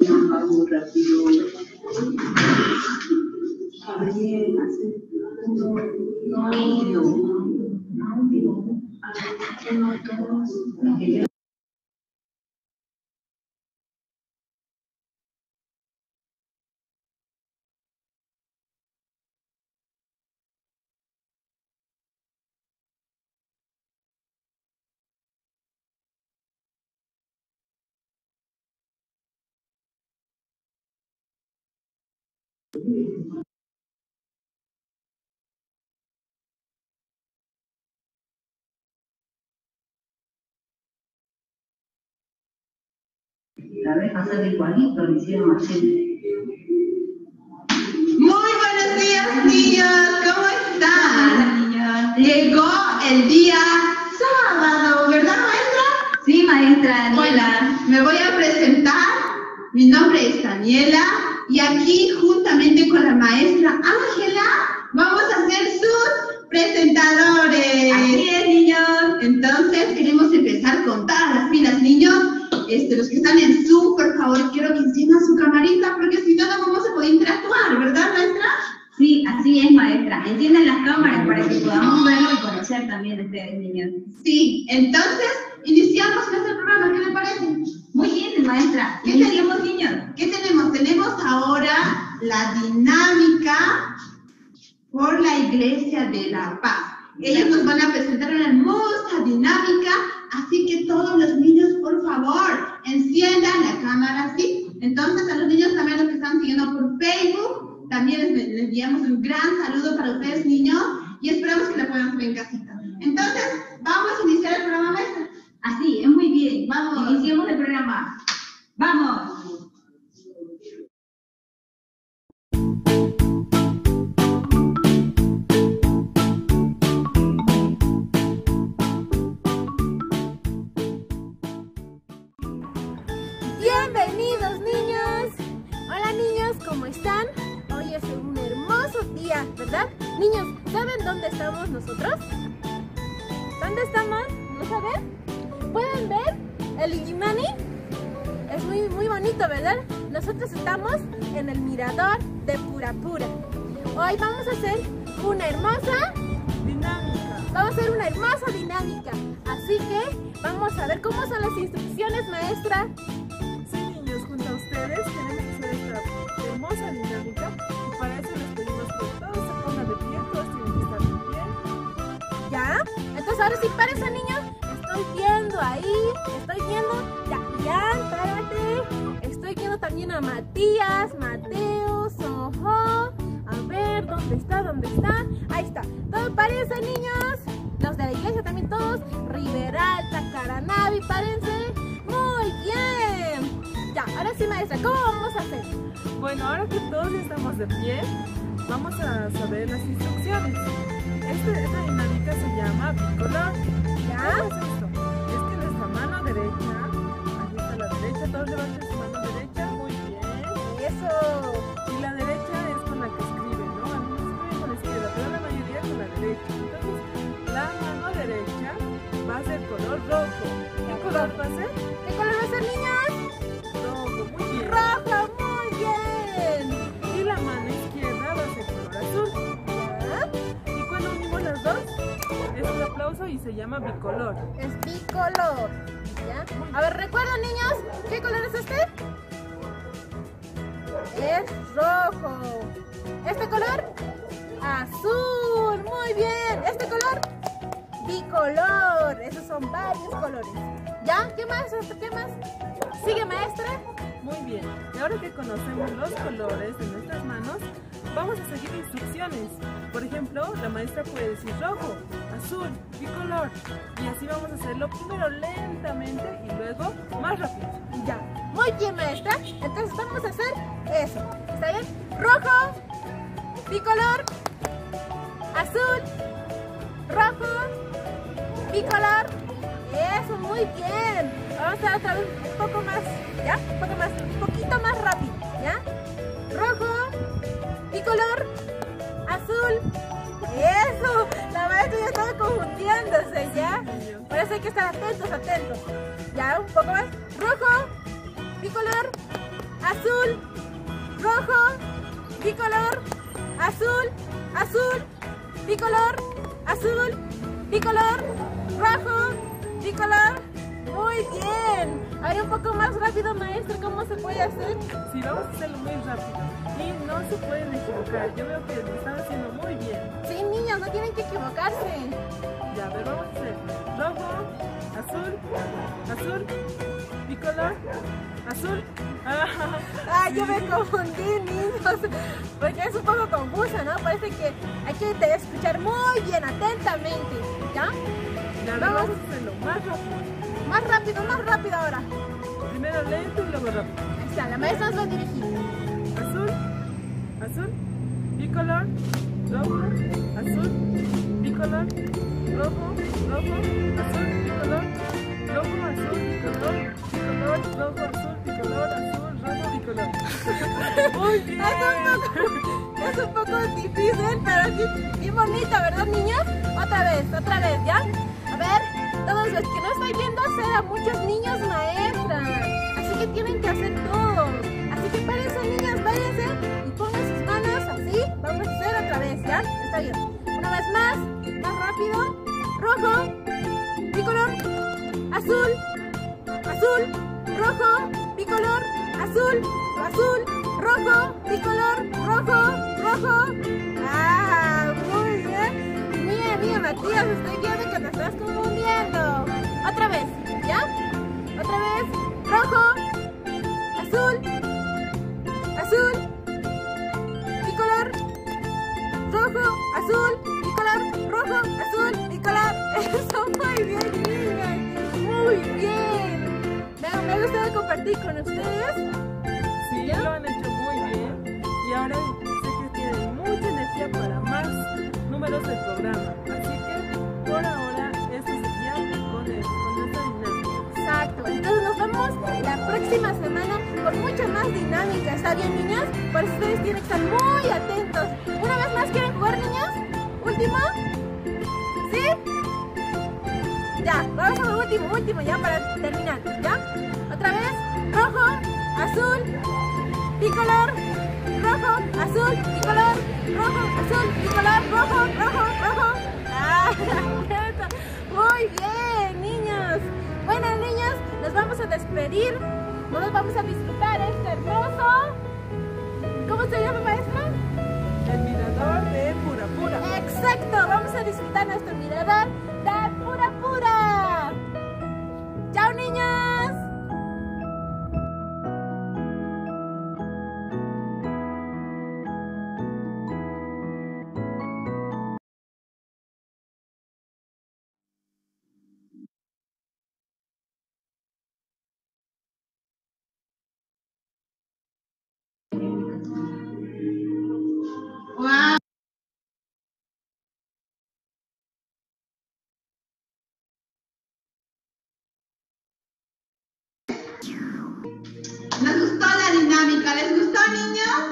Muy rápido. La vez pasada igualito lo hicieron así. Muy buenos días, niños, ¿cómo están? Niños. Llegó el día sábado, ¿verdad, maestra? Sí, maestra Daniela. Bueno, me voy a presentar. Mi nombre es Daniela y aquí juntamente con la maestra Ángela vamos a ser sus presentadores. Así es, niños. Entonces queremos empezar con todas las pilas, niños. Los que están en Zoom, por favor, quiero que enciendan su camarita, porque si no, no vamos a poder interactuar, ¿verdad, maestra? Sí, así es, maestra. Enciendan las cámaras para que podamos verlo y conocer también de ustedes, niños. Sí, entonces, iniciamos con este programa, ¿qué le parece? Muy bien, maestra. ¿Qué Iniciemos, niños. ¿Qué tenemos? Tenemos ahora la dinámica por la Iglesia de la Paz. Ellos nos van a presentar una hermosa dinámica, así que todos los niños, por favor, enciendan la cámara, ¿sí? Entonces, a los niños también los que están siguiendo por Facebook, también les enviamos un gran saludo para ustedes, niños, y esperamos que la puedan hacer en casita. Entonces, vamos a iniciar el programa, maestra. Así, es muy bien. Vamos. Iniciemos el programa. ¡Vamos! Bienvenidos, niños. Hola, niños, ¿cómo están? Hoy es un hermoso día, ¿verdad? Niños, ¿saben dónde estamos nosotros? ¿Dónde estamos? ¿No saben? ¿Pueden ver el Illimani? Es muy bonito, ¿verdad? Nosotros estamos en el mirador de Purapura. Hoy vamos a hacer una hermosa dinámica. Vamos a hacer una hermosa dinámica. Así que vamos a ver cómo son las instrucciones, maestra. Sí, niños, junto a ustedes queremos hacer esta hermosa dinámica y para eso les pedimos que todos se pongan de pie, todos tienen que estar de pie. ¿Ya? Entonces ahora sí, párense, niños. Estoy viendo ahí, estoy viendo. Ya, párate. Estoy viendo también a Matías, Mateo, Soho. A ver, ¿dónde está? ¿Dónde está? Ahí está. Todos párense, niños. Los de la iglesia también todos. Riberalta, Caranavi, párense. Muy bien. Ya, ahora sí, maestra, ¿cómo vamos a hacer? Bueno, ahora que todos estamos de pie, vamos a saber las instrucciones. Esta dinámica se llama bicolor. ¿Ya? ¿Cómo es esto? Es que nuestra mano derecha, aquí está la derecha, todos levanten su mano derecha, muy bien. Eso. Y la derecha es con la que escriben, ¿no? Algunos escriben con la izquierda, pero la mayoría con la derecha. Entonces, la mano derecha va a ser color rojo. ¿Qué color va a ser? ¿Qué color va a ser, niños? Rojo, muy bien. Rojo, muy bien. Y la mano izquierda va a ser color azul. ¿Ya? Y cuando unimos las dos, es un aplauso y se llama bicolor. Es bicolor. ¿Ya? A ver, ¿recuerdan, niños? ¿Qué color es este? Es rojo. ¿Este color? Azul. Muy bien. ¿Este color? Bicolor. Esos son varios colores. ¿Ya? ¿Qué más? ¿Qué más? ¿Sigue, maestra? Muy bien. Y ahora que conocemos los colores de nuestras manos, vamos a seguir instrucciones. Por ejemplo, la maestra puede decir rojo, azul, bicolor. Y así vamos a hacerlo primero lentamente y luego más rápido. Ya. Muy bien, maestra. Entonces vamos a hacer eso. ¿Está bien? Rojo, bicolor, azul, rojo, bicolor. Eso, muy bien. Vamos a hacer otra vez un poco más, ¿ya? Un poquito más rápido, ¿ya? Rojo, bicolor, azul. Eso, la maestra ya estaba confundiéndose, ¿ya? Por eso hay que estar atentos. Ya, un poco más. Rojo, bicolor, azul, rojo, bicolor, azul, azul, bicolor, azul, bicolor, rojo, bicolor. Muy bien. Ahora un poco más rápido, maestro, ¿cómo se puede hacer? Sí, vamos a hacerlo muy rápido. Y no se pueden equivocar. Yo veo que lo están haciendo muy bien. Sí, niños, no tienen que equivocarse. Ya, a ver, vamos a hacer rojo, azul, azul, bicolor, azul. Ah, yo me confundí, niños, porque es un poco confusa, ¿no? Parece que hay que escuchar muy bien, atentamente, ¿ya? Ya, vamos a hacerlo más rápido. Más rápido ahora. Primero lento y luego rápido. Ahí está, la maestra nos va a dirigir. Azul, azul, bicolor, rojo, azul, bicolor, rojo, rojo, azul, bicolor, rojo, azul, bicolor, bicolor, rojo, azul, bicolor, azul, rojo, bicolor. Muy bien. Es un poco difícil, pero sí, bien bonita, ¿verdad, niños? Otra vez, ¿ya? A ver, todos los que no están viendo ser a muchos niños maestras. Así que tienen que hacer todo. Así que párense, niñas, párense y pongan sus manos así. Vamos a hacer otra vez, ¿ya? Está bien. Una vez más rápido. Rojo, bicolor, azul, azul, rojo, bicolor, azul, azul, rojo, bicolor, rojo, rojo. Ah, muy bien. Mira, Matías, estoy viendo que te estás confundiendo. Otra vez, ¿ya? Otra vez. Rojo, azul, azul, bicolor, rojo, azul, bicolor, rojo, azul, bicolor. Eso, muy bien, niñas. Muy bien. Me ha gustado compartir con ustedes. Sí, lo han hecho muy bien. Y ahora sé que tienen mucha energía para más números del programa. Así que por ahora esto sería con esta dinámica. Exacto. Entonces nos vemos la próxima semana con mucha más dinámica. ¿Está bien, niñas? Por eso ustedes tienen que estar muy atentos. ¿Una vez más quieren jugar, niños? ¿Último? ¿Sí? Ya, vamos a lo último ya para terminar. ¿Ya? Otra vez. Rojo, azul, bicolor, rojo, azul, bicolor, rojo, azul, bicolor, rojo, rojo, rojo. Ah, muy bien, niños. Bueno, niños, nos vamos a despedir. Nos vamos a disfrutar este hermoso. ¿Cómo se llama, maestra? El mirador de Pura Pura. Exacto, vamos a disfrutar nuestro mirador de Pura Pura. ¡Chao, niños! ¡Wow! Nos gustó la dinámica. ¿Les gustó, niños?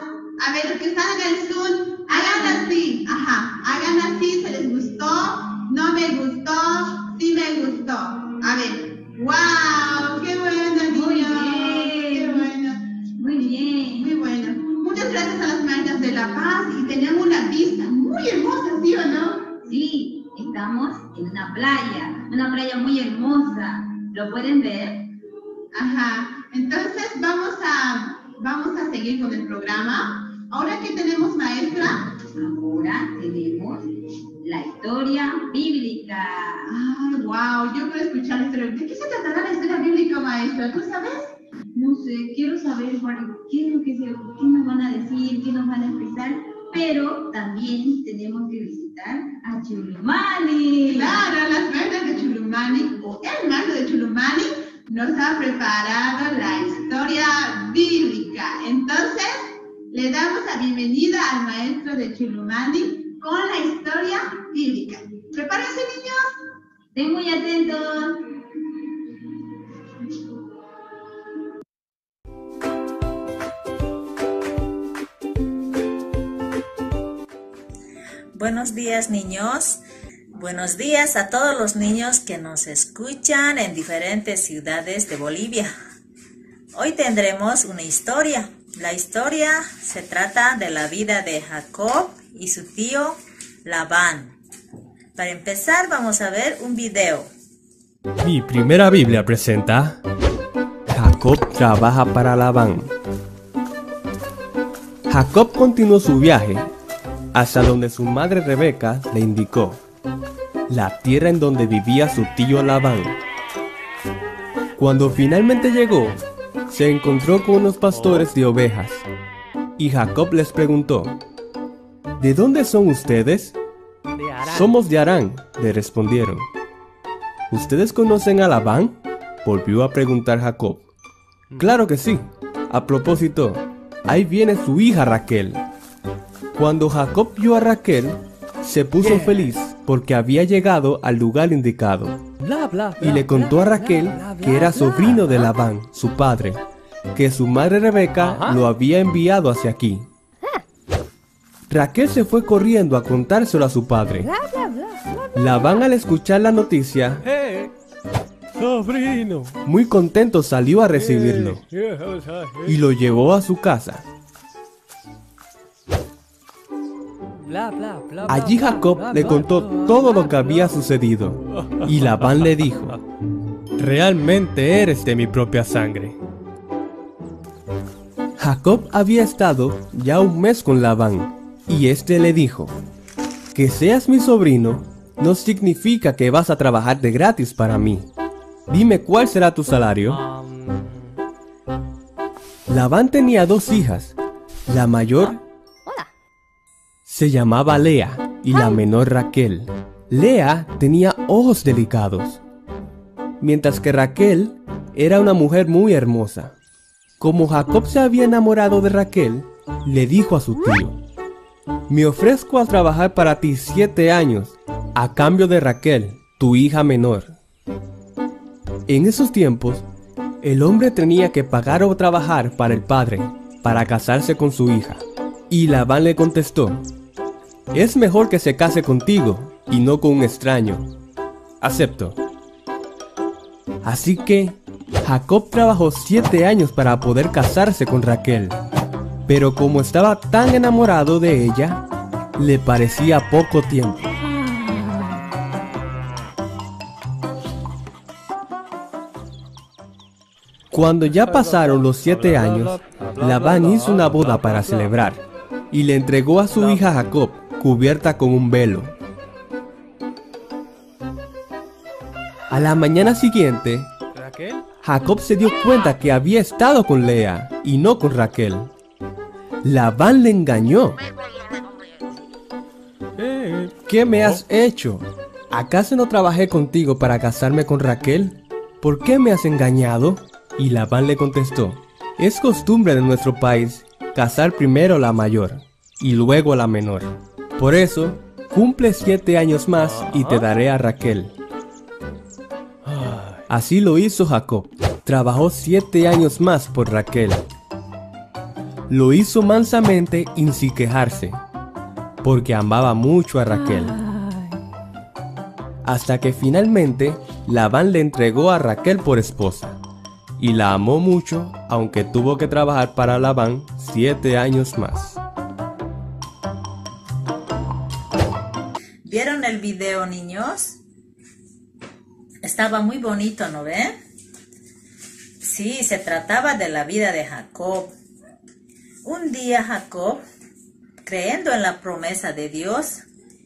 A ver, los que están en el Zoom, hagan así. Ajá, hagan así. ¿Se les gustó? ¿No me gustó? Sí me gustó. A ver. ¡Wow! ¡Qué bueno, niños! Muy bien. ¡Qué bueno! Muy bien. Muy bueno. Muchas gracias a las maestras de La Paz y tenemos una vista muy hermosa, ¿sí o no? Sí, estamos en una playa muy hermosa. ¿Lo pueden ver? Ajá. Entonces vamos a seguir con el programa. Ahora que tenemos, maestra. Ahora tenemos la historia bíblica. Ah, wow, yo quiero escuchar la historia. ¿De qué se tratará la historia bíblica, maestra? ¿Tú sabes? No sé, quiero saber qué es lo que qué nos van a decir, qué nos van a expresar, pero también tenemos que visitar a Chulumani. Claro, las maestras de Chulumani, o el maestro de Chulumani, nos ha preparado la historia bíblica. Entonces, le damos la bienvenida al maestro de Chulumani con la historia bíblica. Prepárense, niños. Estén muy atentos. Buenos días, niños. Buenos días a todos los niños que nos escuchan en diferentes ciudades de Bolivia. Hoy tendremos una historia. La historia se trata de la vida de Jacob y su tío Labán. Para empezar, vamos a ver un video. Mi primera Biblia presenta Jacob trabaja para Labán. Jacob continuó su viaje hasta donde su madre Rebeca le indicó, la tierra en donde vivía su tío Labán. Cuando finalmente llegó, se encontró con unos pastores de ovejas, y Jacob les preguntó, ¿de dónde son ustedes? Somos de Harán, le respondieron. ¿Ustedes conocen a Labán? Volvió a preguntar Jacob. Claro que sí. A propósito, ahí viene su hija Raquel. Cuando Jacob vio a Raquel, se puso feliz porque había llegado al lugar indicado. Y le contó a Raquel que era sobrino de Labán, su padre, que su madre Rebeca lo había enviado hacia aquí. Raquel se fue corriendo a contárselo a su padre. Labán, al escuchar la noticia, sobrino, muy contento salió a recibirlo y lo llevó a su casa. Allí Jacob le contó todo lo que había sucedido y Labán le dijo, realmente eres de mi propia sangre. Jacob había estado ya un mes con Labán y este le dijo, que seas mi sobrino no significa que vas a trabajar de gratis para mí. Dime cuál será tu salario. Labán tenía 2 hijas. La mayor se llamaba Lea y la menor Raquel. Lea tenía ojos delicados, mientras que Raquel era una mujer muy hermosa. Como Jacob se había enamorado de Raquel, le dijo a su tío, me ofrezco a trabajar para ti 7 años, a cambio de Raquel, tu hija menor. En esos tiempos, el hombre tenía que pagar o trabajar para el padre, para casarse con su hija. Y Labán le contestó, es mejor que se case contigo y no con un extraño. Acepto. Así que Jacob trabajó 7 años para poder casarse con Raquel. Pero como estaba tan enamorado de ella, le parecía poco tiempo. Cuando ya pasaron los 7 años, Labán hizo una boda para celebrar y le entregó a su hija Jacob, cubierta con un velo. A la mañana siguiente, Jacob se dio cuenta que había estado con Lea y no con Raquel. Labán le engañó. ¿Qué me has hecho? ¿Acaso no trabajé contigo para casarme con Raquel? ¿Por qué me has engañado? Y Labán le contestó, es costumbre de nuestro país casar primero a la mayor y luego a la menor. Por eso, cumple 7 años más y te daré a Raquel. Así lo hizo Jacob. Trabajó 7 años más por Raquel. Lo hizo mansamente y sin quejarse, porque amaba mucho a Raquel. Hasta que finalmente Labán le entregó a Raquel por esposa. Y la amó mucho, aunque tuvo que trabajar para Labán 7 años más. ¿Vieron el video, niños? Estaba muy bonito, ¿no ven? Sí, se trataba de la vida de Jacob. Un día Jacob, creyendo en la promesa de Dios,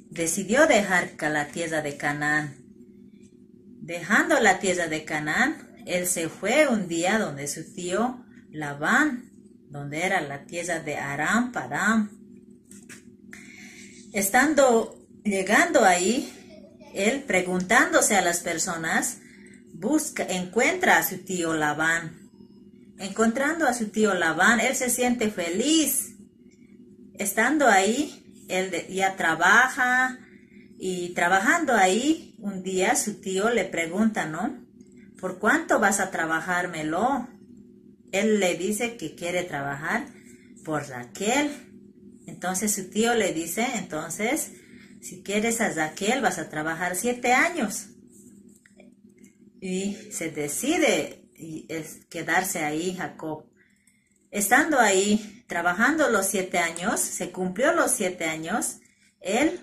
decidió dejar la tierra de Canaán. Dejando la tierra de Canaán, él se fue un día donde su tío Labán, donde era la tierra de Aram, Padam. Llegando ahí, él preguntándose a las personas, encuentra a su tío Labán. Encontrando a su tío Labán, él se siente feliz. Estando ahí, él ya trabaja y trabajando ahí, un día su tío le pregunta, ¿no? ¿Por cuánto vas a trabajármelo? Él le dice que quiere trabajar por Raquel. Entonces su tío le dice, entonces, si quieres a Raquel vas a trabajar 7 años. Y se decide y quedarse ahí Jacob. Estando ahí, trabajando los 7 años, se cumplió los 7 años, él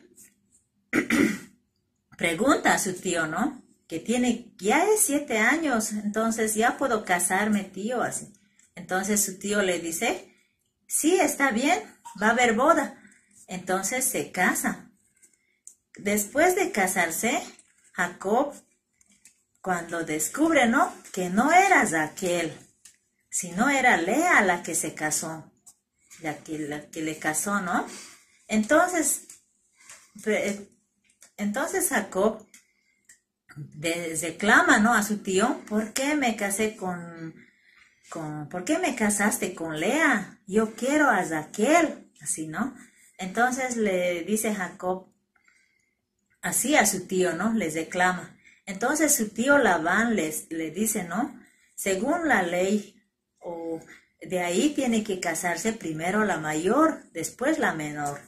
pregunta a su tío, ¿no? Que ya es 7 años, entonces ya puedo casarme, tío, así. Entonces su tío le dice, sí, está bien, va a haber boda. Entonces se casa. Después de casarse, Jacob, cuando descubre, ¿no? Que no era Raquel, sino era Lea la que se casó, la que le casó, ¿no? Entonces Jacob reclama, ¿no? A su tío, ¿por qué me casé ¿por qué me casaste con Lea? Yo quiero a Raquel, así, ¿no? Entonces le dice Jacob así a su tío, ¿no? Les reclama. Entonces su tío Labán le dice, ¿no? Según la ley, o de ahí tiene que casarse primero la mayor, después la menor.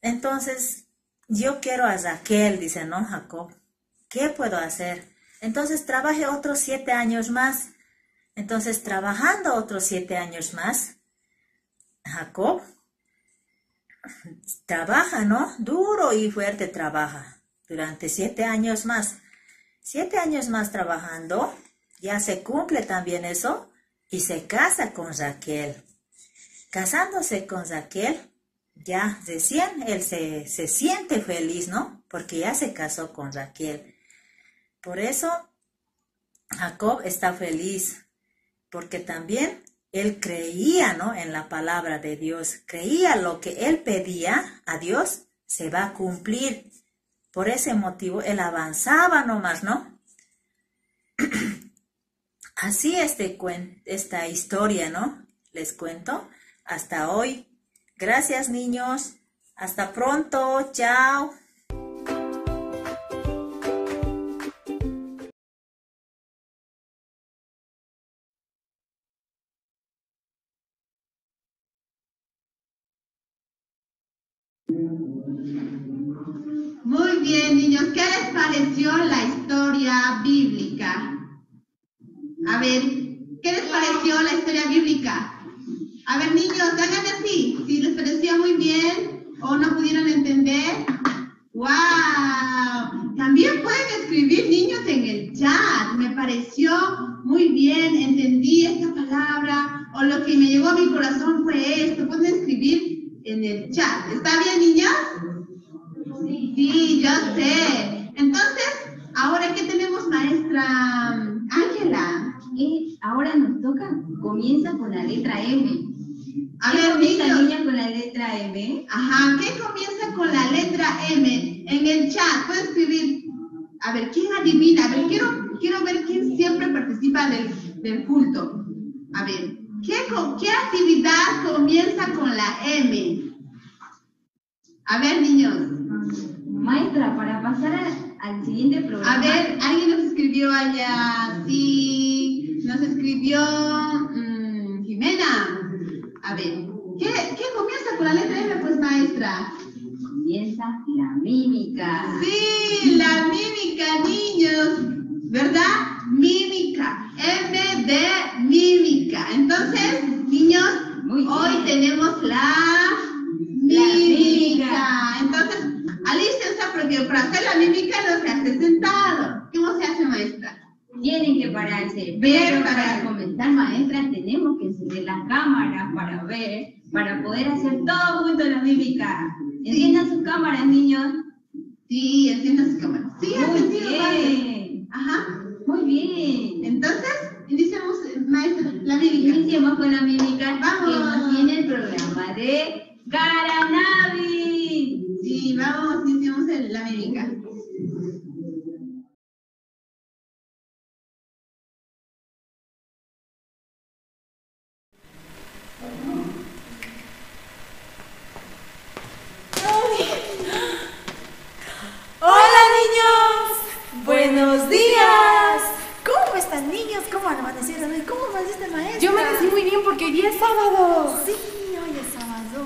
Entonces, yo quiero a Raquel, dice, ¿no? Jacob. ¿Qué puedo hacer? Entonces trabaje otros 7 años más. Entonces, trabajando otros 7 años más, Jacob trabaja, ¿no? Duro y fuerte trabaja durante 7 años más. 7 años más trabajando, ya se cumple también eso, y se casa con Raquel. Casándose con Raquel, ya recién él se siente feliz, ¿no? Porque ya se casó con Raquel. Por eso Jacob está feliz, porque también él creía, ¿no? En la palabra de Dios. Creía lo que él pedía a Dios se va a cumplir. Por ese motivo él avanzaba nomás, ¿no? Así esta historia, ¿no? Les cuento hasta hoy. Gracias, niños. Hasta pronto. Chao. Muy bien, niños. ¿Qué les pareció la historia bíblica? A ver, ¿qué les pareció la historia bíblica? A ver, niños, hagan así. Si les pareció muy bien o no pudieron entender. ¡Wow! También pueden escribir, niños, en el chat. Me pareció muy bien, entendí esta palabra, o lo que me llegó a mi corazón fue esto. Pueden escribir en el chat. ¿Está bien, niños? Sí, yo sé. Entonces, ¿ahora qué tenemos, maestra Ángela? Ahora nos toca, comienza con la letra M. A ver, niños. Niña con la letra M. Ajá, ¿qué comienza con la letra M? En el chat, puede escribir. A ver, ¿quién adivina? A ver, quiero ver quién siempre participa del culto. A ver, ¿qué actividad comienza con la M? A ver, niños. Maestra, para pasar al siguiente programa. A ver, alguien nos escribió allá. Sí, nos escribió Jimena. A ver, ¿qué comienza con la letra M, pues, maestra? Comienza la mímica. Sí, la mímica, niños. ¿Verdad? Mímica. M de mímica. Entonces, niños, hoy tenemos la mímica. Entonces, alístense porque para hacer la mímica no se hace sentado. ¿Cómo se hace, maestra? Tienen que pararse. Pero para comenzar, maestra, tenemos que encender la cámara para ver, para poder hacer todo junto a la mímica. ¿Enciendan sus cámaras, niños? Sí, enciendan sus cámaras. Sí, muy bien. Ajá. Muy bien. Entonces, iniciamos, maestra, la mímica. Iniciemos con la mímica. Vamos. Que nos tiene el programa de Garanavi. Sí, vamos, iniciamos la mímica. ¡Hola, niños! ¡Buenos días! ¿Cómo están, niños? ¿Cómo amanecieron hoy? ¿Cómo amaneciste, maestra? Yo me amanecí muy bien porque hoy día es sábado. Sí, hoy es sábado.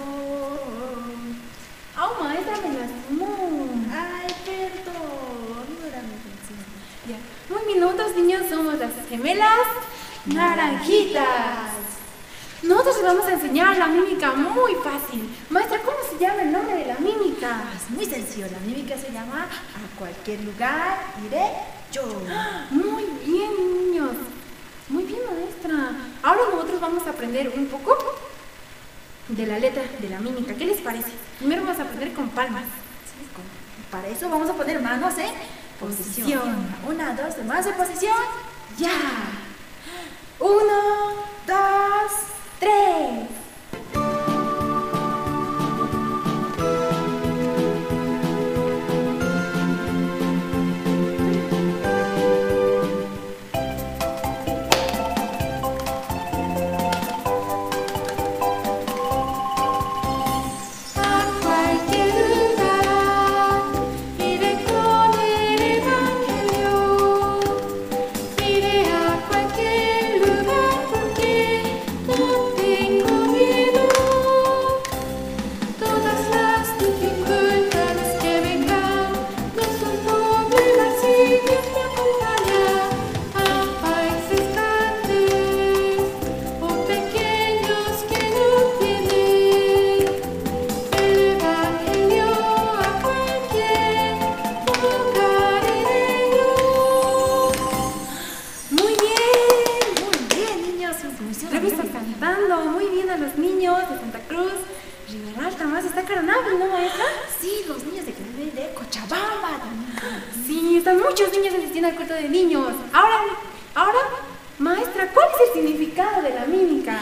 Au, maestra, me lastimó. Ay, perdón, no era mi intención. Ya. Muy minutos, niños, somos las gemelas naranjitas. Nosotros les vamos a enseñar la mímica muy fácil. Maestra, ¿cómo se llama el nombre de la mímica? Es muy sencillo, la mímica se llama a cualquier lugar iré yo. Muy bien, niños. Muy bien, maestra. Ahora nosotros vamos a aprender un poco de la letra de la mímica. ¿Qué les parece? Primero vamos a aprender con palmas. Para eso vamos a poner manos en posición. 1, 2, manos en posición. Ya. 1, 2, 3. Muchos niños asistían al culto de niños. Ahora, maestra, ¿cuál es el significado de la mímica?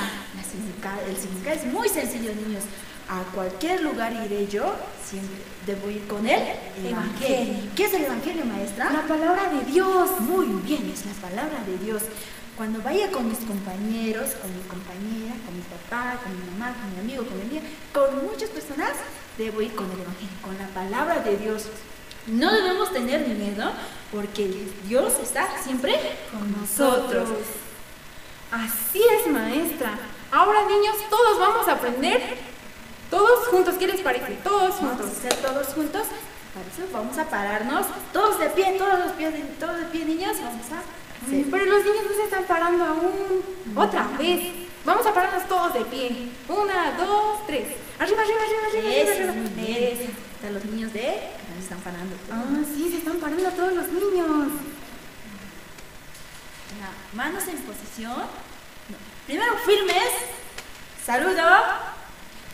El significado es muy sencillo, niños. A cualquier lugar iré yo, siempre debo ir con el Evangelio. ¿Qué es el Evangelio, maestra? La palabra de Dios. Muy bien, es la palabra de Dios. Cuando vaya con mis compañeros, con mi compañera, con mi papá, con mi mamá, con mi amigo, con mi amiga, con muchas personas, debo ir con el Evangelio, con la palabra de Dios. No debemos tener miedo porque Dios está siempre con nosotros. Así es, maestra. Ahora, niños, todos vamos a aprender. Todos juntos, ¿qué les parece? Todos juntos. Vamos a hacer todos juntos. Para eso vamos a pararnos. Todos de pie, todos de pie, niños. Vamos a hacer. Pero los niños no se están parando aún. Otra vez. Vamos a pararnos todos de pie. 1, 2, 3. Arriba, arriba, arriba, arriba. Eso, muy bien. Están los niños de... Se están parando. Sí, se están parando todos los niños. Manos en posición. No. Primero firmes. Saludo.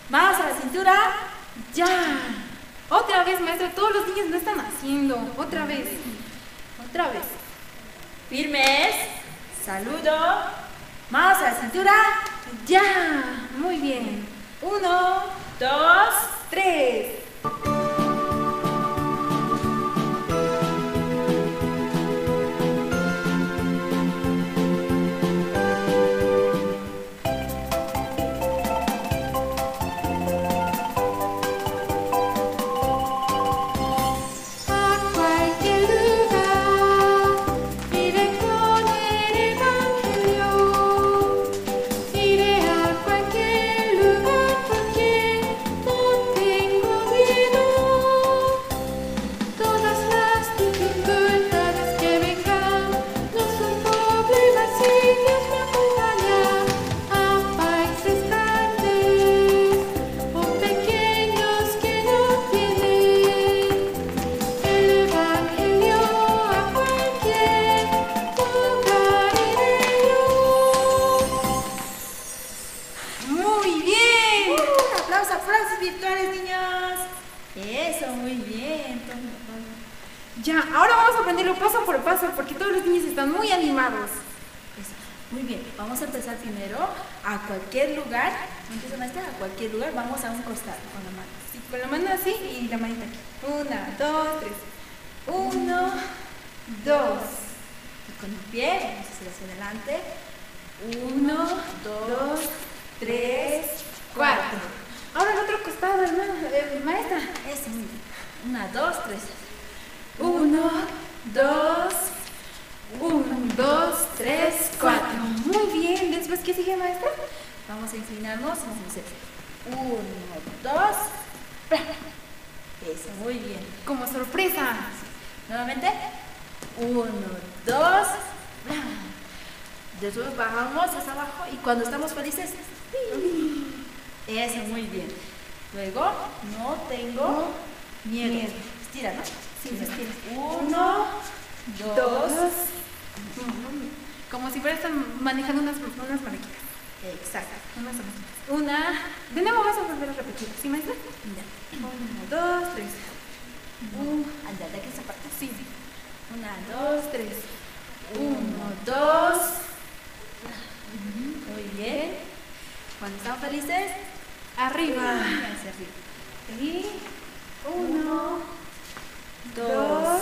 Manos a la cintura. Ya. Otra vez, maestra. Todos los niños lo están haciendo. Otra vez. Otra vez. Firmes. Saludo. Manos a la cintura. Ya. Muy bien. 1, 2, 3. Ya, ahora vamos a aprenderlo paso por paso porque todos los niños están muy animados. Muy bien, vamos a empezar primero a cualquier lugar. ¿No empieza, maestra? A cualquier lugar, vamos a un costado con la mano. Sí, con la mano así y la manita aquí. 1, 2, 3. 1, 2. Y con el pie, vamos a hacer hacia adelante. 1, 2, 3, 4. Ahora el otro costado, hermano, maestra. Eso, muy bien. 1, 2, 3. 1, 2, 3, 4. Muy bien. Después, ¿qué sigue, maestra? Vamos a inclinarnos. Vamos a hacer 1, 2. Eso, muy bien. Como sorpresa. Nuevamente. 1, 2. Después bajamos hasta abajo y cuando estamos felices, eso, muy bien. Luego, no tengo miedo. Estira, ¿no? Sí, se estira. 1, 2. Como si fueran manejando unas mariquitas. Exacto. Una. De nuevo vas a volver a repetir. ¿Sí, maestra? Ya. 1, 2, 3. Andate que esa parte. Sí. 1, 2, 3. 1, 2. Muy bien. Cuando están felices, Arriba. hacia arriba. Y 1, 2,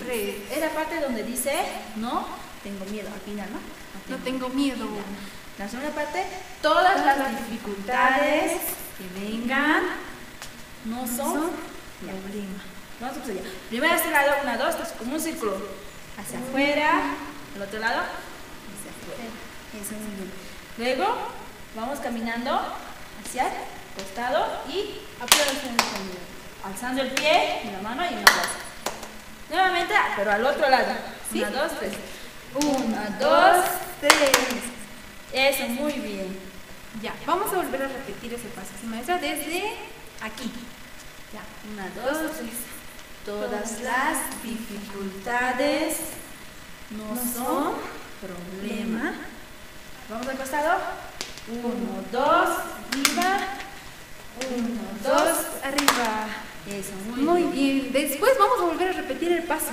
3. Es la parte donde dice no tengo miedo. Al final, ¿no? No tengo miedo. La segunda parte, todas las dificultades que vengan no son problema. Vamos a empezar ya. Primero a este lado, 1, 2, 3, como un círculo. Hacia afuera, al otro lado, hacia afuera. Eso, muy bien. Luego, vamos caminando hacia el costado y alzando el pie, una mano y una brazo. Nuevamente, pero al otro lado. 1, 2, 3. 1, 2, 3. Eso, muy bien. Ya, vamos a volver a repetir ese paso. ¿Sí, maestra? Desde aquí. Ya, 1, 2, 3. Todas las dificultades no son problema. Vamos al costado. 1, 2, arriba. 1, 2, arriba. Eso, Muy bien. Después vamos a volver a repetir el paso.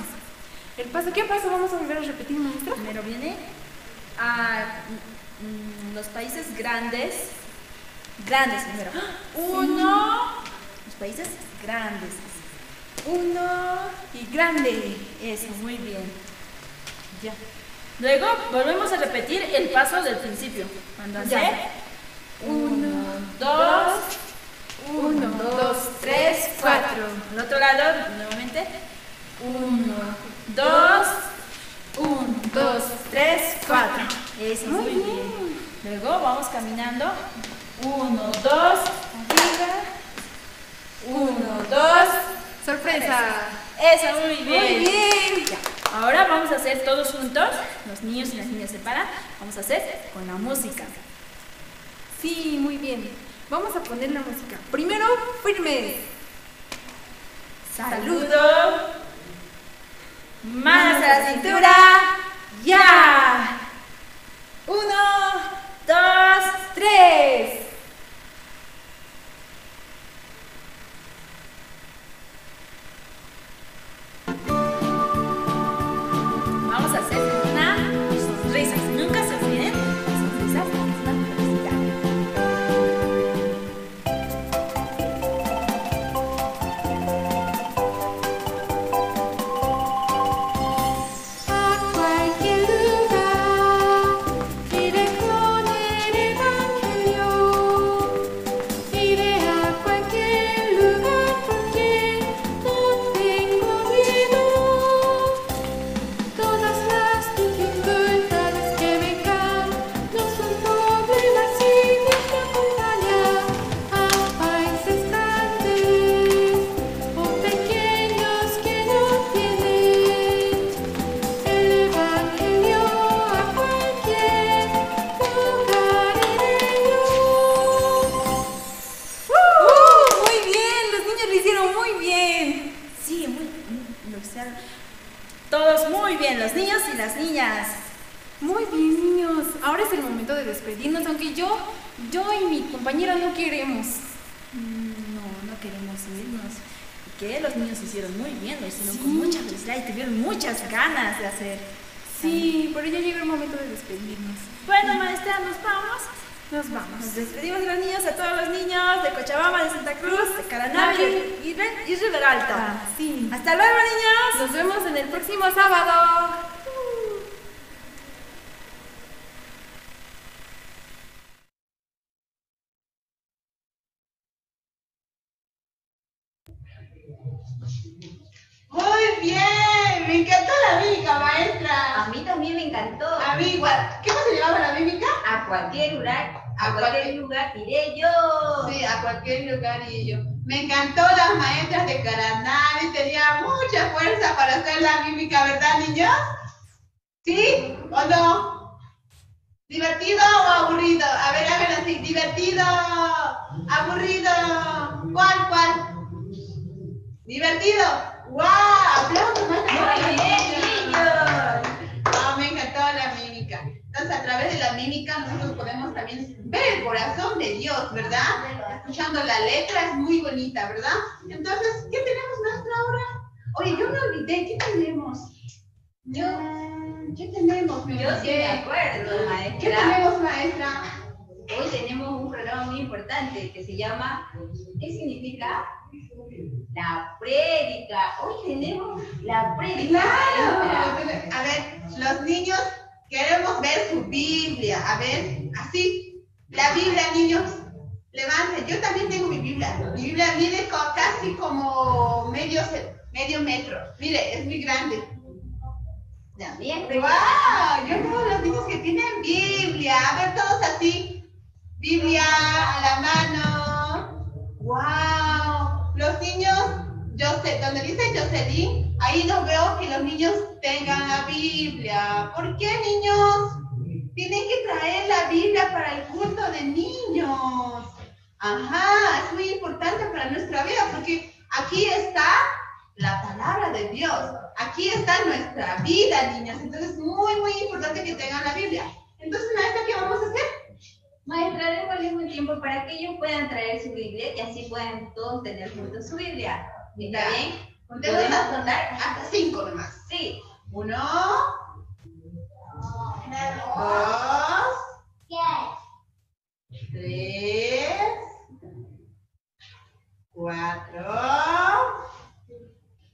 ¿El paso? ¿Qué paso vamos a volver a repetir, maestra? Primero viene a los países grandes. Grandes primero. 1. Los países grandes. 1 y grande. Eso, muy bien. Ya. Luego volvemos a repetir el paso del principio. Cuando hace 1, 2, 1, 2, 3, 4. Al otro lado, nuevamente. 1, 2, 1, 2, 3, 4. Eso, muy bien. Luego vamos caminando. 1, 2, arriba. 1, 2. Sorpresa. Eso, muy bien. Muy bien. Ya. Ahora vamos a hacer todos juntos. Los niños y las niñas se paran. Vamos a hacer con la música. Sí, muy bien. Vamos a poner la música. Primero, firmes. Saludo. Manos a la cintura. Ya. 1, 2, 3. Vamos a hacer una sonrisa. Nunca se olviden, las sonrisas es una felicidad. A cualquier lugar iré con el evangelio. Iré a cualquier lugar porque no tengo miedo. Todas las dificultades que vengan no son problemas si Dios me acompaña. A países grandes o pequeños que no tienen el evangelio, a cualquier lugar iré yo. Muy bien, los niños lo hicieron muy bien. Sí, lo hicieron todos muy bien, los niños y las niñas. Muy bien, niños. Ahora es el momento de despedirnos, aunque yo y mi compañera no queremos. No queremos irnos. Que los niños hicieron muy bien, lo hicieron con mucha felicidad y tuvieron muchas ganas de hacer. Sí, pero ya llegó el momento de despedirnos. Bueno, maestra, nos vamos. Nos vamos. Nos despedimos de los niños, a todos los niños de Cochabamba, de Santa Cruz, de Caranavi y River Alta. Sí. Hasta luego, niños. Nos vemos en el próximo sábado. Muy bien, me encantó la mímica, maestra. A mí también me encantó. A mí igual. ¿Qué más se llamaba la mímica? a cualquier lugar iré yo. Sí, a cualquier lugar iré yo. Me encantó las maestras de Caranari, tenía mucha fuerza para hacer la mímica, ¿verdad, niños? ¿Sí o no? ¿Divertido o aburrido? A ver, así, divertido, aburrido, ¿cuál? ¿Divertido? ¡Wow! ¡Aplausos! Muy bien, niños. Oh, me encantó la mímica. Entonces, a través de la mímica nosotros podemos también ver el corazón de Dios, ¿verdad? Escuchando la letra es muy bonita, ¿verdad? Entonces, ¿qué tenemos, maestra, ahora? Oye, yo me olvidé, ¿qué tenemos? ¿Qué tenemos? Yo sí me acuerdo, maestra. ¿Qué tenemos, maestra? Hoy tenemos un programa muy importante que se llama, ¿qué significa? La prédica. Hoy tenemos la prédica. Claro. A ver, los niños queremos ver su Biblia. A ver, así. La Biblia, niños. Levanten. Yo también tengo mi Biblia. Mi Biblia mide casi como medio metro. Mire, es muy grande. También. ¡Wow! Yo veo a los niños que tienen Biblia. A ver, todos así. Biblia a la mano. ¡Wow! Los niños, donde dice Jocelyn, ahí no veo que los niños tengan la Biblia. ¿Por qué, niños? Tienen que traer la Biblia para el culto de niños. Ajá, es muy importante para nuestra vida porque aquí está la palabra de Dios. Aquí está nuestra vida, niños. Entonces es muy, muy importante que tengan la Biblia. Entonces, maestra, ¿qué vamos a hacer? Maestra, démosle un tiempo para que ellos puedan traer su Biblia y así puedan todos tener juntos su Biblia. ¿Está bien? Podemos contar hasta 5 nomás. Sí. 1, 2, 3, 4,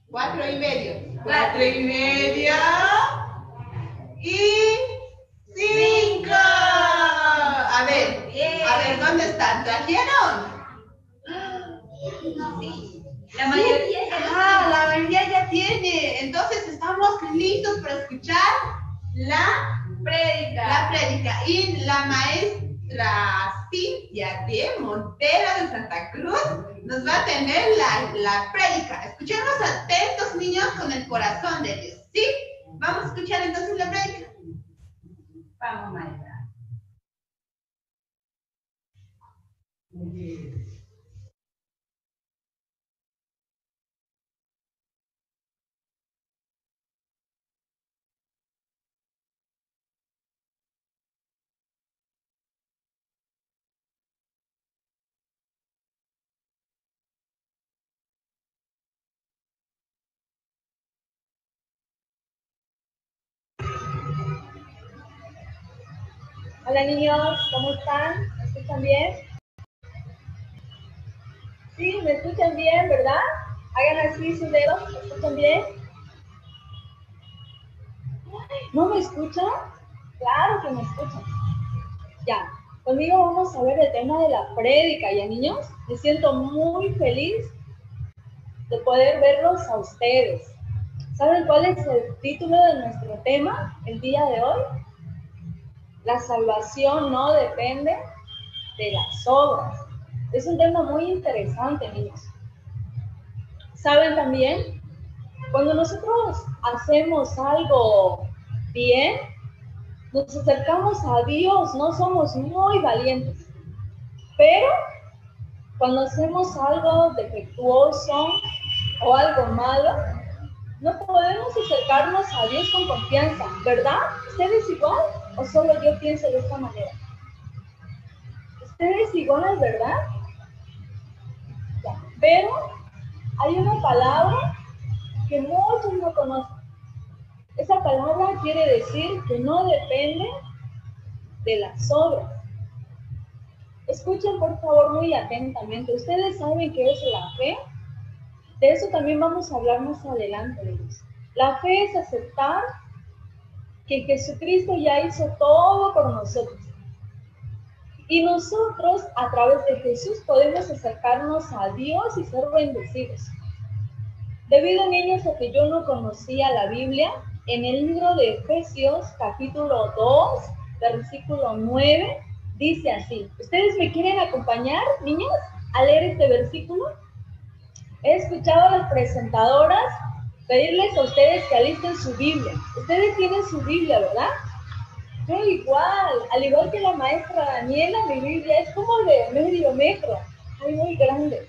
4 y medio. 4 y medio. Y 5. A ver, ¿dónde están? ¿Trajeron? Sí. La mayoría ya la mayoría ya tiene. Entonces estamos listos para escuchar la prédica. Y la maestra Cintia de Montera de Santa Cruz nos va a tener la prédica. Escuchemos atentos, niños, con el corazón de Dios. ¿Sí? Vamos a escuchar entonces la prédica. Vamos, maestra. Hola niños, ¿cómo están? ¿Me escuchan bien? Sí, ¿me escuchan bien, verdad? Hagan así sus dedos, ¿me escuchan bien? ¿No me escuchan? Claro que me escuchan. Ya, conmigo vamos a ver el tema de la prédica, ¿ya niños? Me siento muy feliz de poder verlos a ustedes. ¿Saben cuál es el título de nuestro tema el día de hoy? La salvación no depende de las obras. Es un tema muy interesante, niños. ¿Saben también? Cuando nosotros hacemos algo bien, nos acercamos a Dios, no somos muy valientes. Pero cuando hacemos algo defectuoso o algo malo, no podemos acercarnos a Dios con confianza, ¿verdad? ¿Ustedes igual o solo yo pienso de esta manera? Ustedes igual, ¿verdad? Ya. Pero hay una palabra que muchos no conocen. Esa palabra quiere decir que no depende de las obras. Escuchen por favor muy atentamente. ¿Ustedes saben qué es la fe? De eso también vamos a hablar más adelante, niños. La fe es aceptar que Jesucristo ya hizo todo por nosotros. Y nosotros, a través de Jesús, podemos acercarnos a Dios y ser bendecidos. Debido, niños, a que yo no conocía la Biblia, en el libro de Efesios, capítulo 2, versículo 9, dice así. ¿Ustedes me quieren acompañar, niños, a leer este versículo? He escuchado a las presentadoras pedirles a ustedes que alisten su Biblia. Ustedes tienen su Biblia, ¿verdad? Yo igual, al igual que la maestra Daniela, mi Biblia es como de medio metro, es muy grande.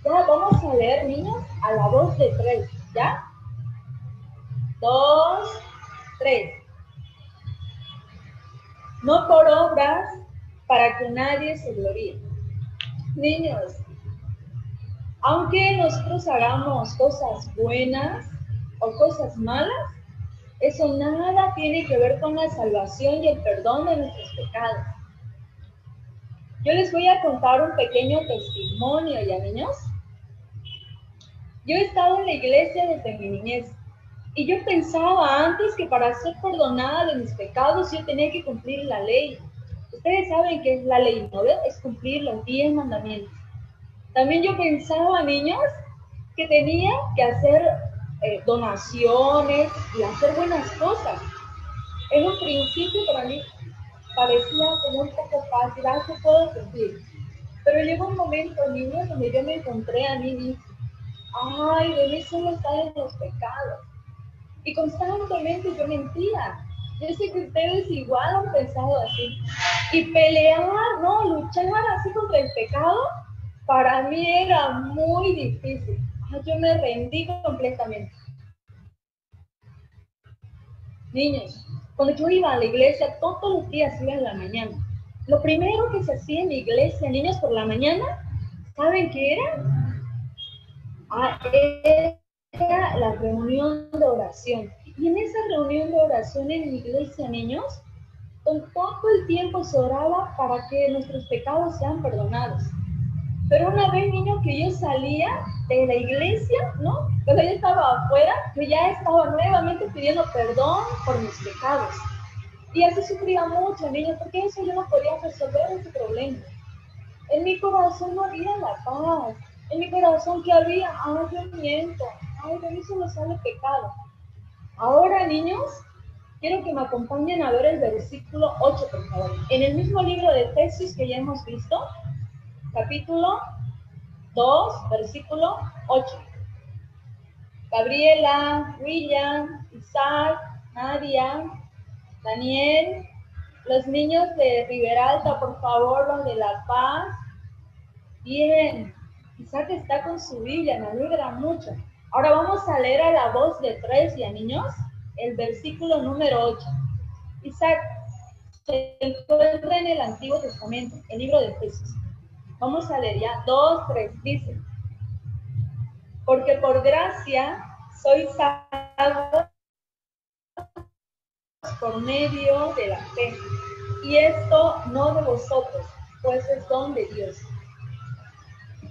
Ya vamos a leer, niños, a la voz de 3, ¿ya? 2, 3. No por obras, para que nadie se gloríe. Niños, aunque nosotros hagamos cosas buenas o cosas malas, eso nada tiene que ver con la salvación y el perdón de nuestros pecados. Yo les voy a contar un pequeño testimonio, ¿ya, niños? Yo he estado en la iglesia desde mi niñez y yo pensaba antes que para ser perdonada de mis pecados yo tenía que cumplir la ley. Ustedes saben qué es la ley, ¿no? Es cumplir los 10 mandamientos. También yo pensaba, niños, que tenía que hacer donaciones y hacer buenas cosas. En un principio para mí parecía como un poco fácil, que puedo cumplir. Pero llegó un momento, niños, donde yo me encontré a mí misma. Ay, de mí solo están los pecados. Y constantemente yo mentía. Yo sé que ustedes igual han pensado así. Y pelear, ¿no? Luchar así contra el pecado, para mí era muy difícil. Yo me rendí completamente. Niños, cuando yo iba a la iglesia, todos los días iba en la mañana. Lo primero que se hacía en mi iglesia, niños, por la mañana, ¿saben qué era? Era la reunión de oración. Y en esa reunión de oración en mi iglesia, niños, todo el tiempo se oraba para que nuestros pecados sean perdonados. Pero una vez, niño, que yo salía de la iglesia, ¿no? Cuando yo estaba afuera, yo ya estaba nuevamente pidiendo perdón por mis pecados. Y así sufría mucho, niños, porque eso yo no podía resolver ese problema. En mi corazón no había la paz. En mi corazón, ¿qué había? Ay, yo miento. Ay, de mí solo sale pecado. Ahora, niños, quiero que me acompañen a ver el versículo 8, por favor. En el mismo libro de Efesios que ya hemos visto, capítulo 2, versículo 8. Gabriela, William, Isaac, Nadia, Daniel, los niños de Riberalta, por favor, los de La Paz. Bien, Isaac está con su Biblia, me alegra mucho. Ahora vamos a leer a la voz de 3, ya, niños, el versículo número 8. Isaac se encuentra en el Antiguo Testamento, el libro de Efesios. Vamos a leer ya, 2, 3, dice: porque por gracia sois salvos por medio de la fe, y esto no de vosotros, pues es don de Dios.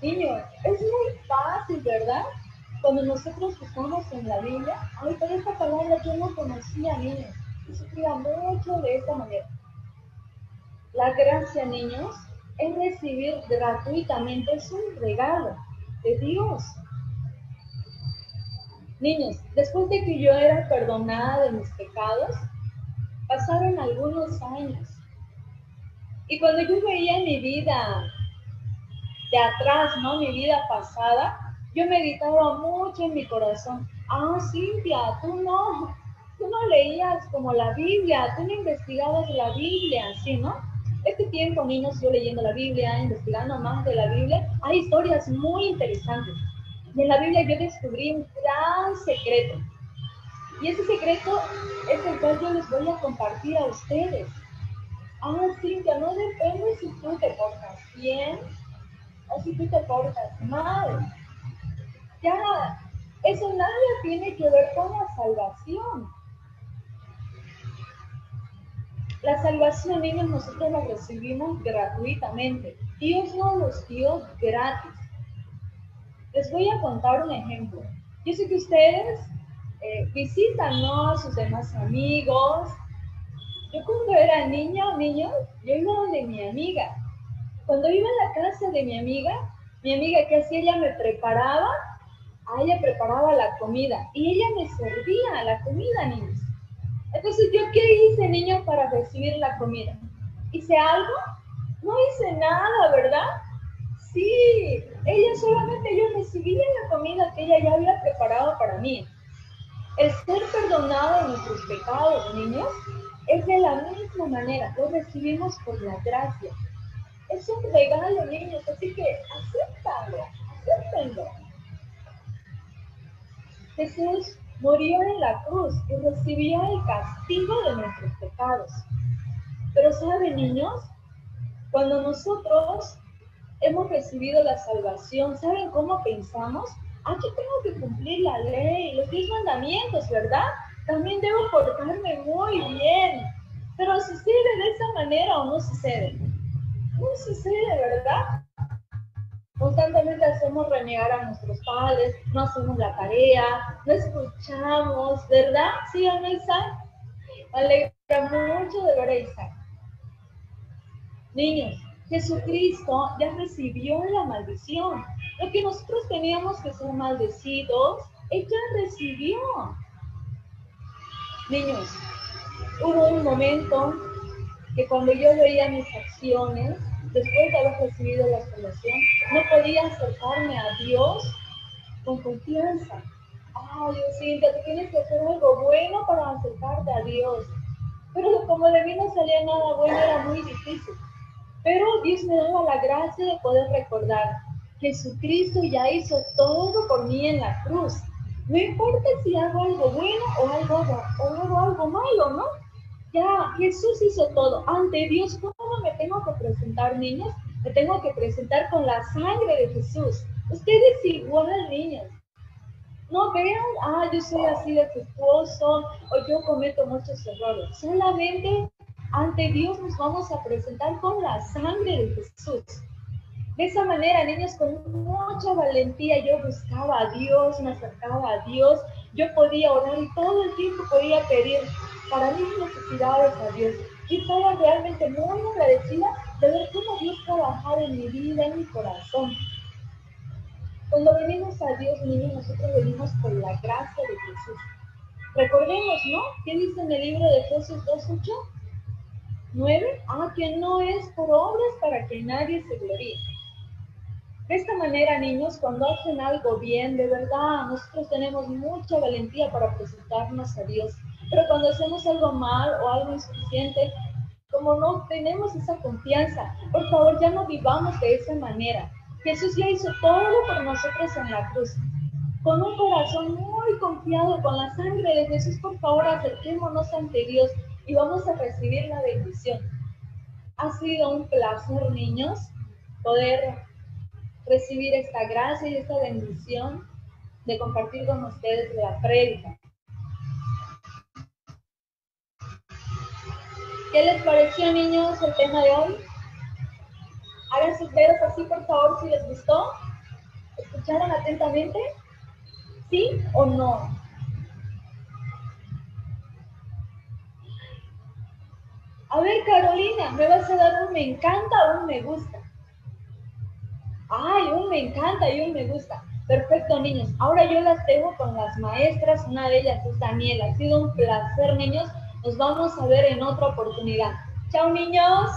Niños, es muy fácil, ¿verdad? Cuando nosotros buscamos en la Biblia, ay, pero esta palabra yo no conocía, niños, y sufría mucho de esta manera. La gracia, niños, es recibir gratuitamente, es un regalo de Dios. Niños, después de que yo era perdonada de mis pecados, pasaron algunos años. Y cuando yo veía mi vida de atrás, ¿no? Mi vida pasada, yo meditaba mucho en mi corazón. Ah, Cintia, tú no leías como la Biblia, tú no investigabas la Biblia, ¿sí, no? Este tiempo, niños, yo leyendo la Biblia, investigando más de la Biblia, hay historias muy interesantes. Y en la Biblia yo descubrí un gran secreto. Y ese secreto es el cual yo les voy a compartir a ustedes. Ah, Cintia, no depende si tú te portas bien o si tú te portas mal. Ya, eso nada tiene que ver con la salvación. La salvación, niños, nosotros la recibimos gratuitamente. Dios no los dio gratis. Les voy a contar un ejemplo. Yo sé que ustedes visitan, ¿no?, a sus demás amigos. Yo cuando era niño, yo iba donde mi amiga. Cuando iba a la casa de mi amiga, ¿qué hacía? Ella me preparaba, ella preparaba la comida y ella me servía la comida, niños. Entonces, ¿yo qué hice, niño, para recibir la comida? ¿Hice algo? No hice nada, ¿verdad? Sí, ella solamente yo recibía la comida que ella ya había preparado para mí. El ser perdonado de nuestros pecados, niños, es de la misma manera, lo recibimos por la gracia. Es un regalo, niños, así que acéptalo, acéptenlo. Jesús murió en la cruz y recibió el castigo de nuestros pecados. Pero ¿saben, niños? Cuando nosotros hemos recibido la salvación, ¿saben cómo pensamos? Aquí tengo que cumplir la ley, los 10 mandamientos, ¿verdad? También debo portarme muy bien. Pero ¿sucede de esa manera o no sucede? No sucede, ¿verdad? Constantemente hacemos renegar a nuestros padres, no hacemos la tarea, no escuchamos, ¿verdad? ¿Sí o no, Isaac? Me alegra mucho de ver a Isaac. Niños, Jesucristo ya recibió la maldición. Lo que nosotros teníamos que ser maldecidos, Él ya recibió. Niños, hubo un momento que cuando yo veía mis acciones, después de haber recibido la salvación, no podía acercarme a Dios con confianza. Ay, Cintia, tú tienes que hacer algo bueno para acercarte a Dios. Pero como de mí no salía nada bueno, era muy difícil. Pero Dios me daba la gracia de poder recordar, Jesucristo ya hizo todo por mí en la cruz. No importa si hago algo bueno o hago algo malo, ¿no? Ya, Jesús hizo todo. Ante Dios, ¿cómo me tengo que presentar, niños? Me tengo que presentar con la sangre de Jesús. Ustedes igual, niños. No vean, yo soy así defectuoso o yo cometo muchos errores. Solamente ante Dios nos vamos a presentar con la sangre de Jesús. De esa manera, niños, con mucha valentía yo buscaba a Dios, me acercaba a Dios, yo podía orar y todo el tiempo podía pedir para mis necesidades a Dios. Y estaba realmente muy agradecida de ver cómo Dios trabajaba en mi vida, en mi corazón. Cuando venimos a Dios, niños, nosotros venimos por la gracia de Jesús. Recordemos, ¿no? ¿Qué dice en el libro de Efesios 2:8? 9. Que no es por obras para que nadie se gloríe. De esta manera, niños, cuando hacen algo bien, de verdad, nosotros tenemos mucha valentía para presentarnos a Dios. Pero cuando hacemos algo mal o algo insuficiente, como no tenemos esa confianza, por favor, ya no vivamos de esa manera. Jesús ya hizo todo por nosotros en la cruz. Con un corazón muy confiado, con la sangre de Jesús, por favor, acerquémonos ante Dios y vamos a recibir la bendición. Ha sido un placer, niños, poder recibir esta gracia y esta bendición de compartir con ustedes la prédica. ¿Qué les pareció, niños, el tema de hoy? Hagan sus dedos así, por favor, si les gustó. ¿Escucharon atentamente? ¿Sí o no? A ver, Carolina, ¿me vas a dar un me encanta o un me gusta? Ay, un me encanta y un me gusta. Perfecto, niños. Ahora yo las tengo con las maestras. Una de ellas es Daniela. Ha sido un placer, niños. Nos vamos a ver en otra oportunidad. Chao, niños.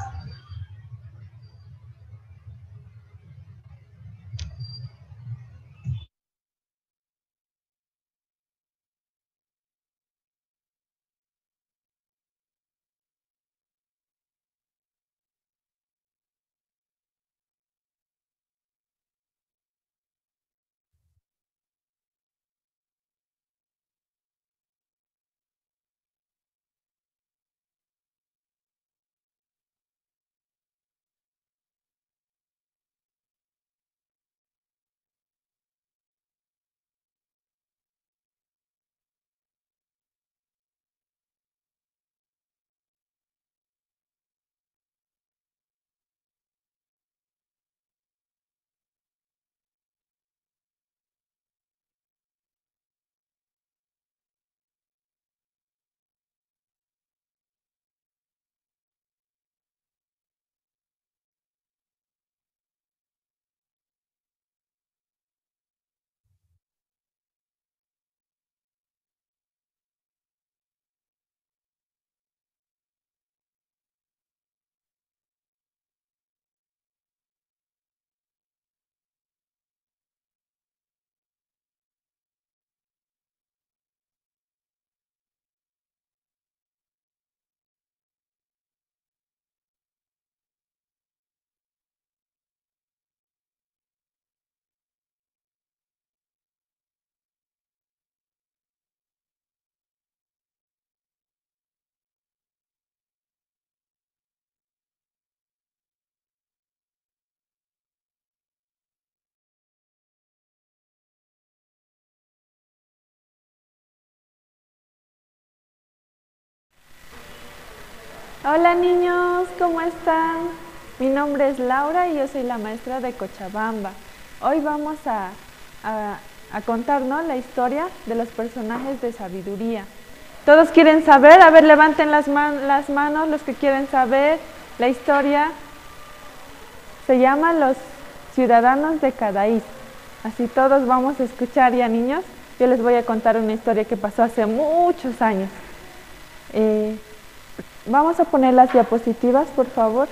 Hola niños, ¿cómo están? Mi nombre es Laura y yo soy la maestra de Cochabamba. Hoy vamos a contarnos la historia de los personajes de sabiduría. ¿Todos quieren saber? A ver, levanten las manos los que quieren saber la historia. Se llama Los Ciudadanos de Cadaís. Así todos vamos a escuchar ya, niños. Yo les voy a contar una historia que pasó hace muchos años. Vamos a poner las diapositivas, por favor.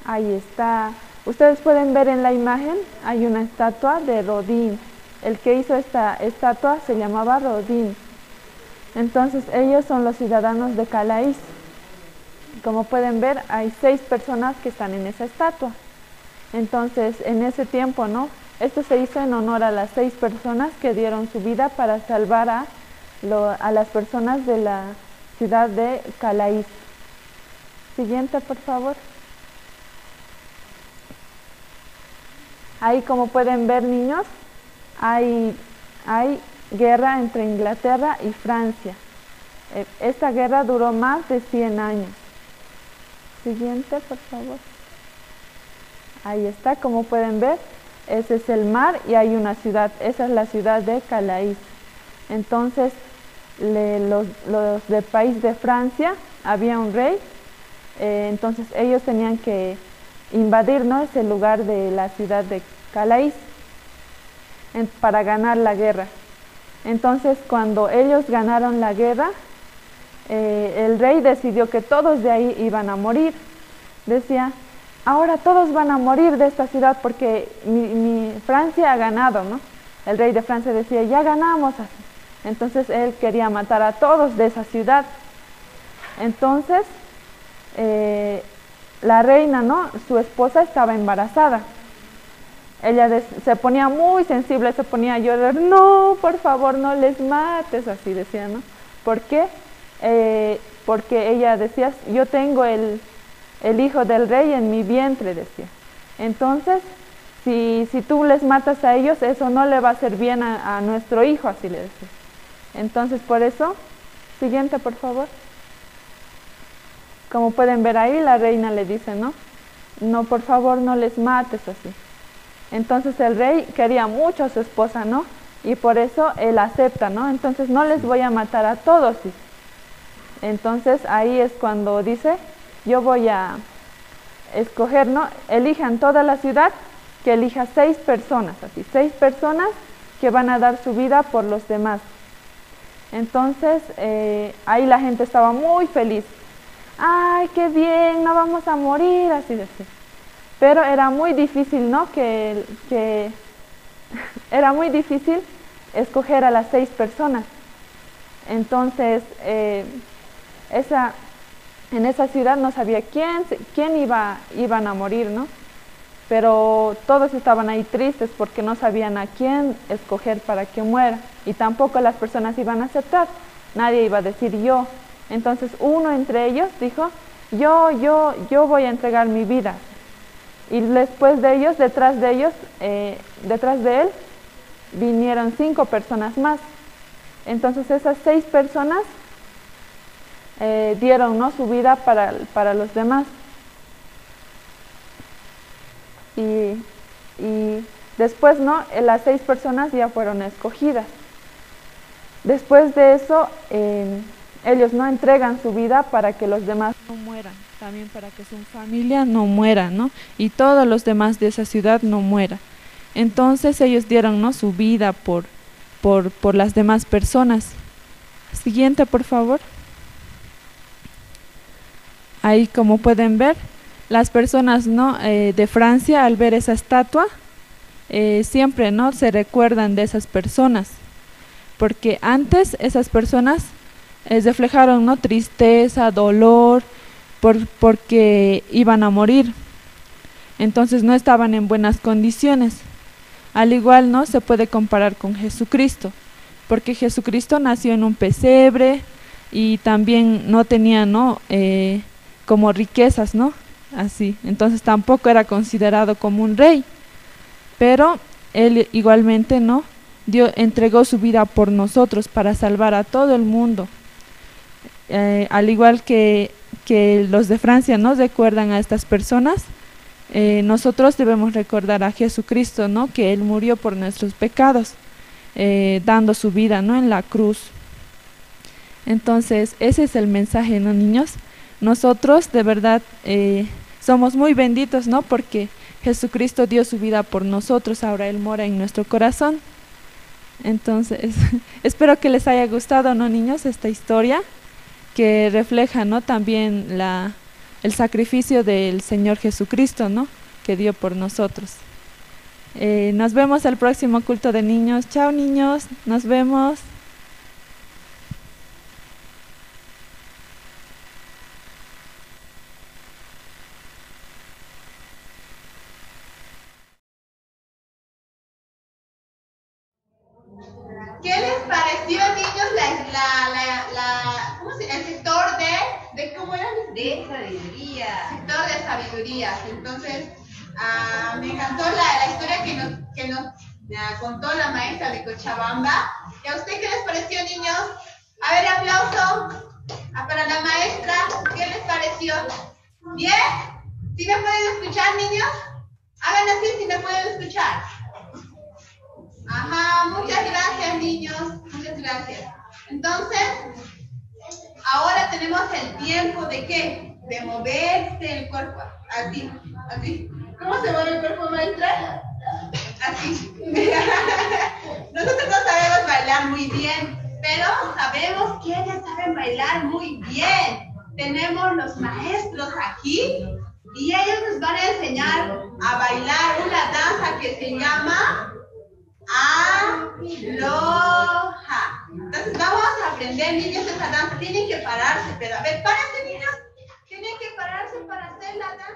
Ahí está. Ustedes pueden ver en la imagen, hay una estatua de Rodin. El que hizo esta estatua se llamaba Rodin. Entonces ellos son los ciudadanos de Calais. Como pueden ver, hay 6 personas que están en esa estatua. Entonces, en ese tiempo, ¿no? Esto se hizo en honor a las 6 personas que dieron su vida para salvar a las personas de la ciudad de Calais. Siguiente, por favor. Ahí, como pueden ver, niños, hay guerra entre Inglaterra y Francia. Esta guerra duró más de 100 años. Siguiente, por favor. Ahí está, como pueden ver, ese es el mar y hay una ciudad. Esa es la ciudad de Calais. Entonces, los del país de Francia, había un rey, entonces ellos tenían que invadir, ¿no?, ese lugar de la ciudad de Calais para ganar la guerra. Entonces, cuando ellos ganaron la guerra, el rey decidió que todos de ahí iban a morir. Decía, ahora todos van a morir de esta ciudad porque Francia ha ganado, ¿no? El rey de Francia decía, ya ganamos. Entonces él quería matar a todos de esa ciudad. Entonces la reina, ¿no?, su esposa estaba embarazada. Ella se ponía muy sensible, se ponía a llorar, no, por favor, no les mates, así decía, ¿no? ¿Por qué? Porque ella decía, yo tengo el hijo del rey en mi vientre, decía. Entonces, si tú les matas a ellos, eso no le va a hacer bien a nuestro hijo, así le decía. Entonces, por eso, siguiente, por favor. Como pueden ver ahí, la reina le dice, ¿no? No, por favor, no les mates, así. Entonces el rey quería mucho a su esposa, ¿no? Y por eso él acepta, ¿no? Entonces no les voy a matar a todos. ¿Sí? Entonces ahí es cuando dice, yo voy a escoger, ¿no? Elijan toda la ciudad, que elija 6 personas, así, 6 personas que van a dar su vida por los demás. Entonces ahí la gente estaba muy feliz. ¡Ay, qué bien! No vamos a morir, así decía. Pero era muy difícil, ¿no? Era muy difícil escoger a las 6 personas. Entonces, en esa ciudad no sabía quién iban a morir, ¿no? Pero todos estaban ahí tristes porque no sabían a quién escoger para que muera. Y tampoco las personas iban a aceptar. Nadie iba a decir yo. Entonces, uno entre ellos dijo, yo voy a entregar mi vida. Y después de ellos, detrás de él, vinieron 5 personas más. Entonces esas 6 personas dieron, ¿no?, su vida para los demás. Y después, ¿no?, las 6 personas ya fueron escogidas. Después de eso, ellos no entregan su vida para que los demás no mueran. También para que su familia no muera, ¿no? Y todos los demás de esa ciudad no mueran. Entonces ellos dieron, ¿no?, su vida por las demás personas. Siguiente, por favor. Ahí, como pueden ver, las personas, ¿no?, de Francia, al ver esa estatua, siempre, ¿no?, se recuerdan de esas personas. Porque antes esas personas reflejaron, ¿no?, tristeza, dolor, porque iban a morir. Entonces no estaban en buenas condiciones. Al igual, ¿no?, se puede comparar con Jesucristo, porque Jesucristo nació en un pesebre y también no tenía, ¿no?, como riquezas, ¿no?, así. Entonces tampoco era considerado como un rey, pero él igualmente, ¿no?, entregó su vida por nosotros para salvar a todo el mundo. al igual que los de Francia nos recuerdan a estas personas, nosotros debemos recordar a Jesucristo, ¿no? Que Él murió por nuestros pecados, dando su vida, ¿no? En la cruz. Entonces, ese es el mensaje, ¿no, niños? Nosotros, de verdad, somos muy benditos, ¿no? Porque Jesucristo dio su vida por nosotros, ahora Él mora en nuestro corazón. Entonces, espero que les haya gustado, ¿no, niños? Esta historia que refleja, ¿no? También el sacrificio del Señor Jesucristo, ¿no? Que dio por nosotros. Nos vemos al próximo culto de niños. Chao, niños. Nos vemos. ¿Qué les pareció, niños, el sector de cómo era? De sabiduría. Sector de sabiduría. Entonces, me encantó la historia que nos contó la maestra de Cochabamba. ¿Y a usted qué les pareció, niños? A ver, aplauso para la maestra. ¿Qué les pareció? ¿Bien? ¿Sí me pueden escuchar, niños? Hagan así si me pueden escuchar. Ajá, muchas gracias, niños. Muchas gracias. Entonces, ahora tenemos el tiempo de ¿qué? De moverse el cuerpo. Así, así. ¿Cómo se mueve el cuerpo, maestra? Así. Nosotros no sabemos bailar muy bien, pero sabemos quiénes saben bailar muy bien. Tenemos los maestros aquí y ellos nos van a enseñar a bailar una danza que se llama Aloha. Entonces vamos a aprender, niños, esa danza. Tienen que pararse, pero a ver, párense, niños. Tienen que pararse para hacer la danza.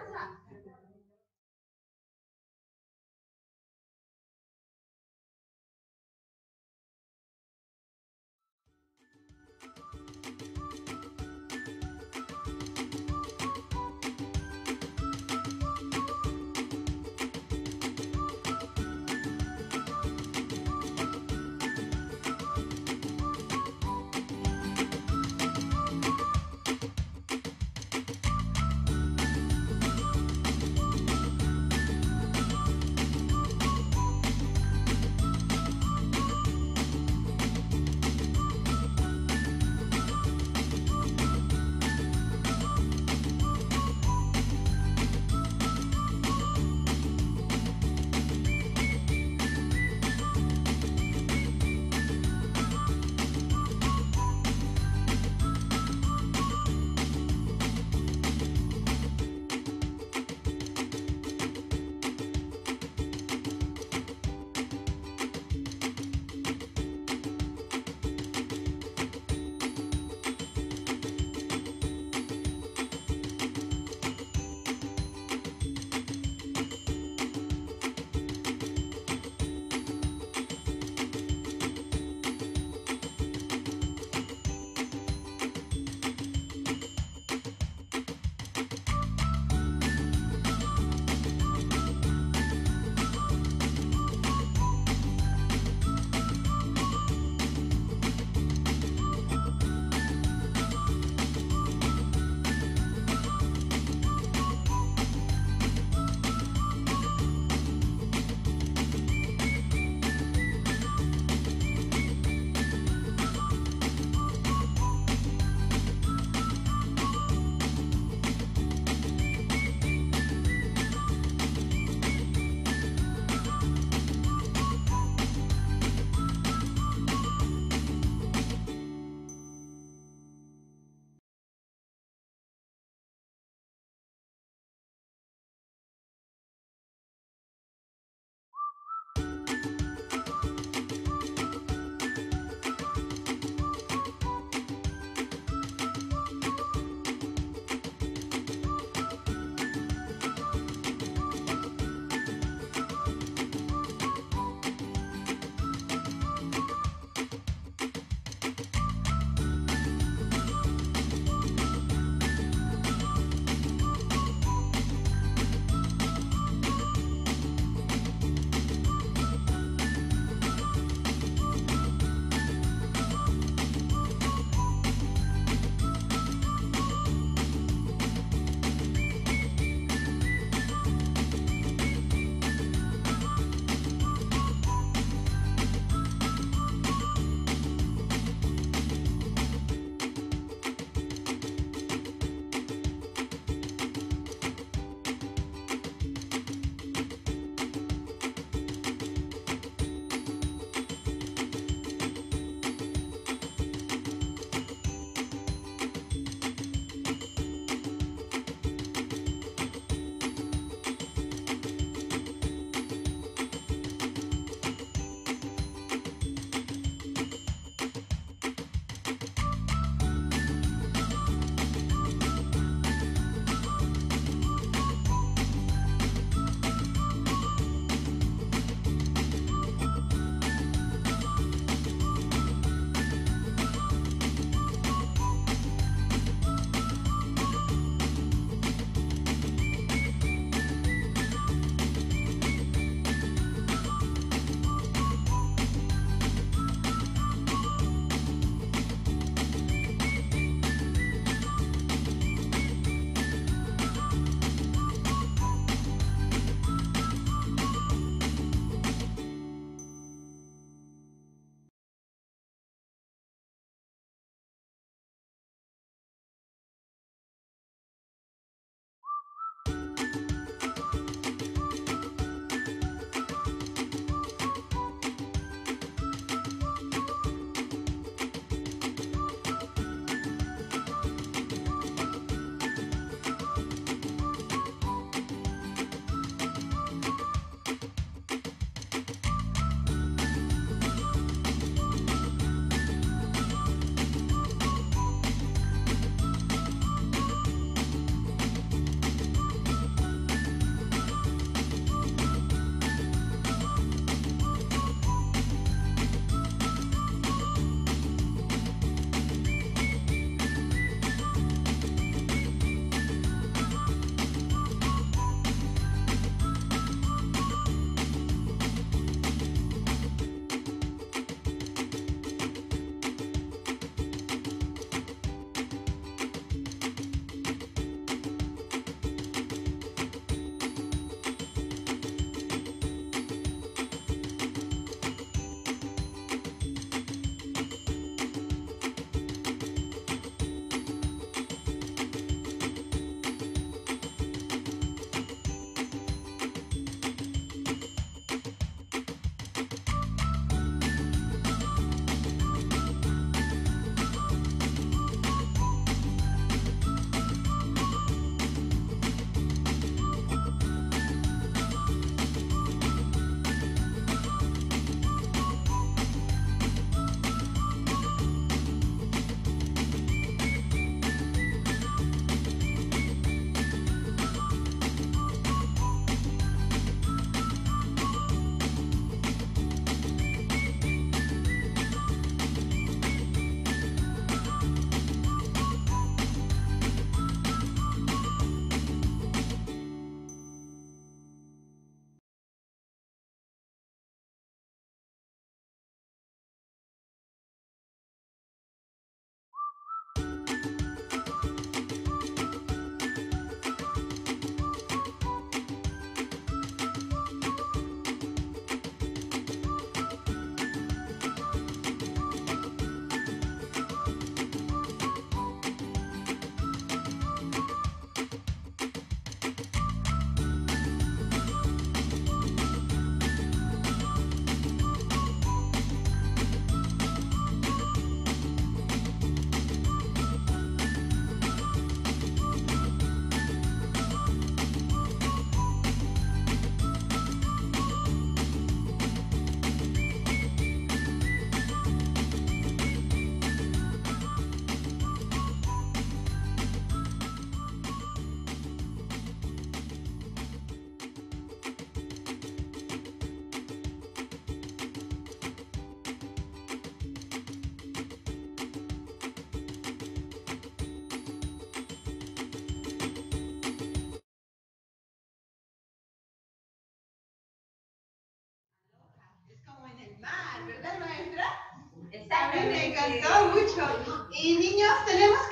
A mí me encantó mucho. Y niños,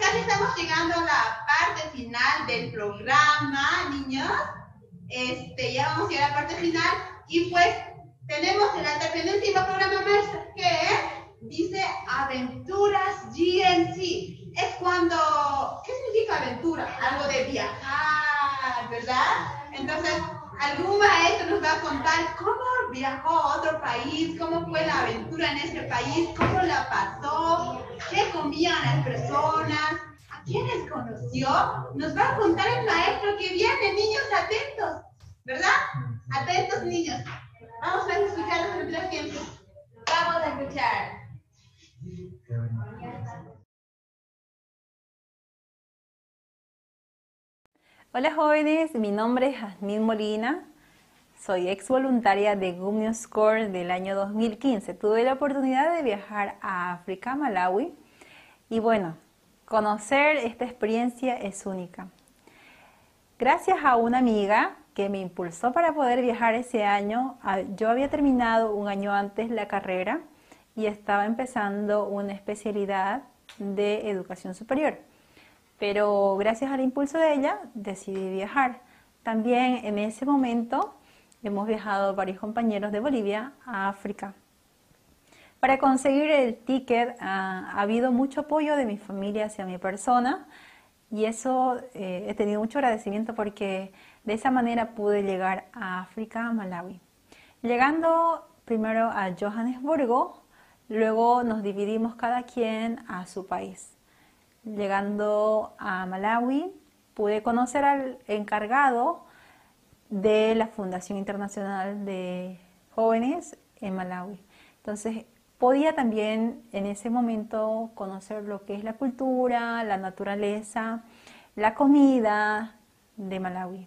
casi estamos llegando a la parte final del programa, niños. Ya vamos a llegar a la parte final. Y pues tenemos el antepenúltimo programa más que dice Aventuras GNC. Es cuando, ¿qué significa aventura? Algo de viajar, ¿verdad? Entonces, algún maestro nos va a contar cómo viajó a otro país, cómo fue la aventura en ese país, cómo la pasó, qué comían las personas, a quiénes conoció. Nos va a contar el maestro que viene, niños, atentos, ¿verdad? Atentos, niños. Vamos a escuchar las aventuras que vamos a escuchar. Hola jóvenes, mi nombre es Jasmine Molina, soy ex voluntaria de Gumnews Corps del año 2015. Tuve la oportunidad de viajar a África, Malawi, y bueno, conocer esta experiencia es única. Gracias a una amiga que me impulsó para poder viajar ese año, yo había terminado un año antes la carrera y estaba empezando una especialidad de educación superior. Pero gracias al impulso de ella decidí viajar. También en ese momento hemos viajado varios compañeros de Bolivia a África. Para conseguir el ticket ha habido mucho apoyo de mi familia hacia mi persona y eso he tenido mucho agradecimiento porque de esa manera pude llegar a África, Malawi. Llegando primero a Johannesburgo, luego nos dividimos cada quien a su país. Llegando a Malawi, pude conocer al encargado de la Fundación Internacional de Jóvenes en Malawi. Entonces, podía también en ese momento conocer lo que es la cultura, la naturaleza, la comida de Malawi.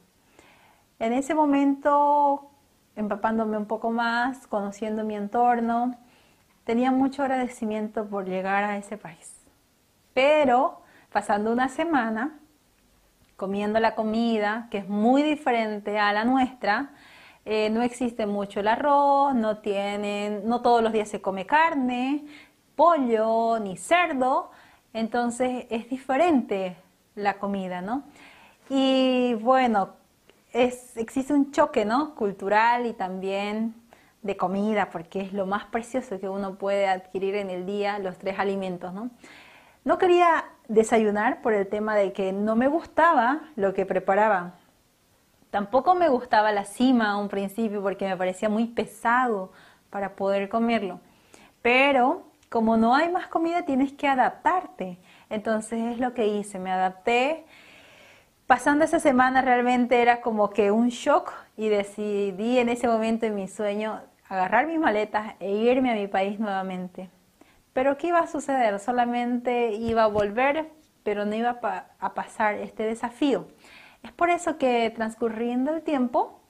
En ese momento, empapándome un poco más, conociendo mi entorno, tenía mucho agradecimiento por llegar a ese país. Pero pasando una semana comiendo la comida, que es muy diferente a la nuestra, no existe mucho el arroz, no todos los días se come carne, pollo ni cerdo, entonces es diferente la comida, ¿no? Y bueno, existe un choque, ¿no? Cultural y también de comida, porque es lo más precioso que uno puede adquirir en el día, los 3 alimentos, ¿no? No quería desayunar por el tema de que no me gustaba lo que preparaban. Tampoco me gustaba la cima a un principio porque me parecía muy pesado para poder comerlo. Pero como no hay más comida tienes que adaptarte. Entonces es lo que hice, me adapté. Pasando esa semana realmente era como que un shock y decidí en ese momento en mi sueño agarrar mis maletas e irme a mi país nuevamente. Pero ¿qué iba a suceder? Solamente iba a volver, pero no iba a pasar este desafío. Es por eso que transcurriendo el tiempo,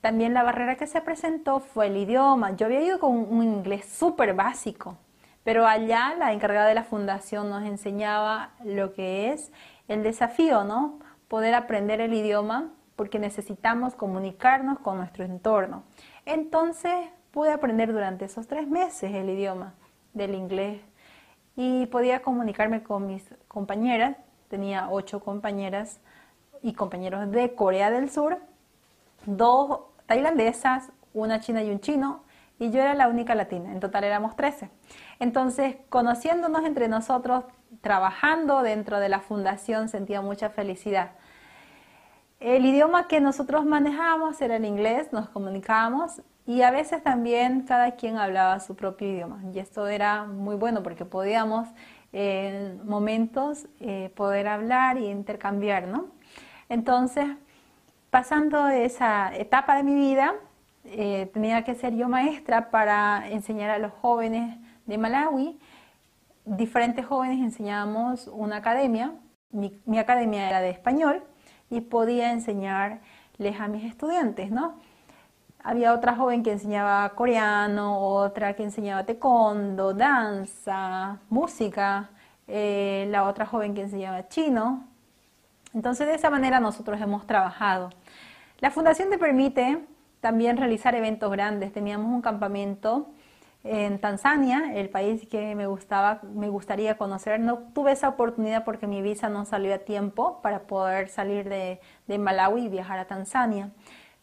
también la barrera que se presentó fue el idioma. Yo había ido con un inglés súper básico, pero allá la encargada de la fundación nos enseñaba lo que es el desafío, ¿no? Poder aprender el idioma porque necesitamos comunicarnos con nuestro entorno. Entonces pude aprender durante esos 3 meses el idioma del inglés y podía comunicarme con mis compañeras. Tenía 8 compañeras y compañeros de Corea del Sur, 2 tailandesas, una china y un chino, y yo era la única latina. En total éramos 13. Entonces, conociéndonos entre nosotros, trabajando dentro de la fundación, sentía mucha felicidad. El idioma que nosotros manejábamos era el inglés, nos comunicábamos y a veces también cada quien hablaba su propio idioma. Y esto era muy bueno porque podíamos en momentos poder hablar y intercambiar, ¿no? Entonces, pasando esa etapa de mi vida, tenía que ser yo maestra para enseñar a los jóvenes de Malawi. Diferentes jóvenes enseñábamos una academia. Mi academia era de español y podía enseñarles a mis estudiantes, ¿no? Había otra joven que enseñaba coreano, otra que enseñaba taekwondo, danza, música, la otra joven que enseñaba chino. Entonces de esa manera nosotros hemos trabajado. La fundación te permite también realizar eventos grandes. Teníamos un campamento en Tanzania, el país que me gustaría conocer. No tuve esa oportunidad porque mi visa no salió a tiempo para poder salir de Malawi y viajar a Tanzania.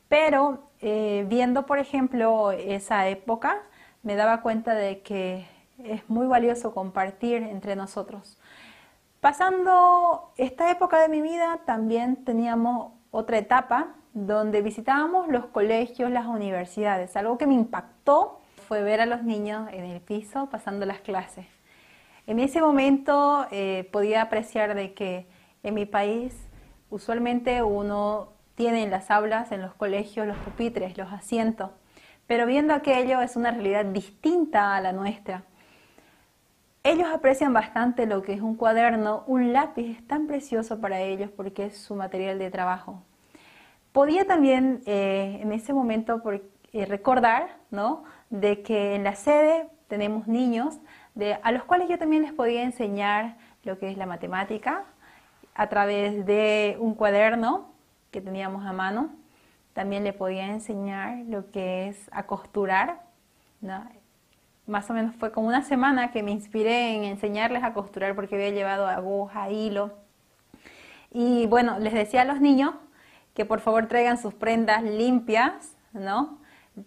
Pero viendo, por ejemplo, esa época, me daba cuenta de que es muy valioso compartir entre nosotros. Pasando esta época de mi vida, también teníamos otra etapa donde visitábamos los colegios, las universidades. Algo que me impactó fue ver a los niños en el piso pasando las clases. En ese momento podía apreciar de que en mi país usualmente uno tiene en las aulas, en los colegios, los pupitres, los asientos, pero viendo aquello es una realidad distinta a la nuestra. Ellos aprecian bastante lo que es un cuaderno, un lápiz es tan precioso para ellos porque es su material de trabajo. Podía también en ese momento recordar, ¿no?, de que en la sede tenemos niños a los cuales yo también les podía enseñar lo que es la matemática a través de un cuaderno que teníamos a mano. También le podía enseñar lo que es a costurar, ¿no? Más o menos fue como una semana que me inspiré en enseñarles a costurar porque había llevado aguja, hilo. Y bueno, les decía a los niños que por favor traigan sus prendas limpias, ¿no?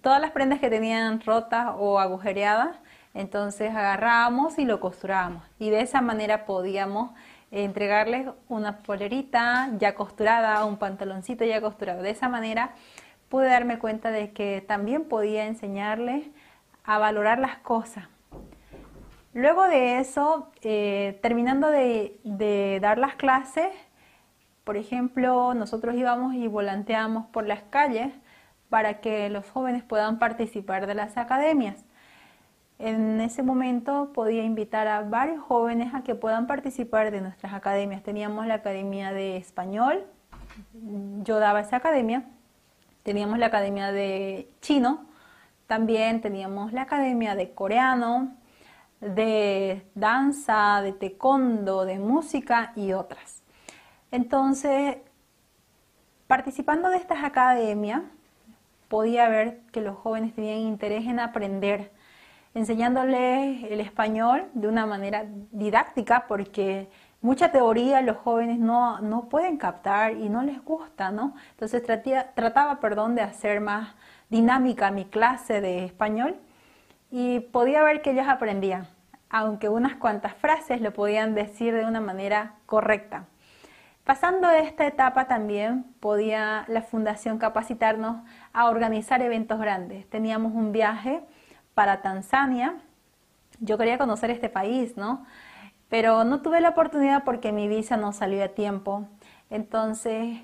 Todas las prendas que tenían rotas o agujereadas, entonces agarrábamos y lo costurábamos. Y de esa manera podíamos entregarles una polerita ya costurada, un pantaloncito ya costurado. De esa manera pude darme cuenta de que también podía enseñarles a valorar las cosas. Luego de eso, terminando de dar las clases, por ejemplo, nosotros íbamos y volanteábamos por las calles para que los jóvenes puedan participar de las academias. En ese momento podía invitar a varios jóvenes a que puedan participar de nuestras academias. Teníamos la academia de español, yo daba esa academia, teníamos la academia de chino, también teníamos la academia de coreano, de danza, de taekwondo, de música y otras. Entonces, participando de estas academias, podía ver que los jóvenes tenían interés en aprender, enseñándoles el español de una manera didáctica, porque mucha teoría los jóvenes no pueden captar y no les gusta, ¿no? Entonces trataba de hacer más dinámica mi clase de español y podía ver que ellos aprendían, aunque unas cuantas frases lo podían decir de una manera correcta. Pasando esta etapa también podía la fundación capacitarnos a organizar eventos grandes. Teníamos un viaje para Tanzania. Yo quería conocer este país, ¿no? Pero no tuve la oportunidad porque mi visa no salió a tiempo. Entonces,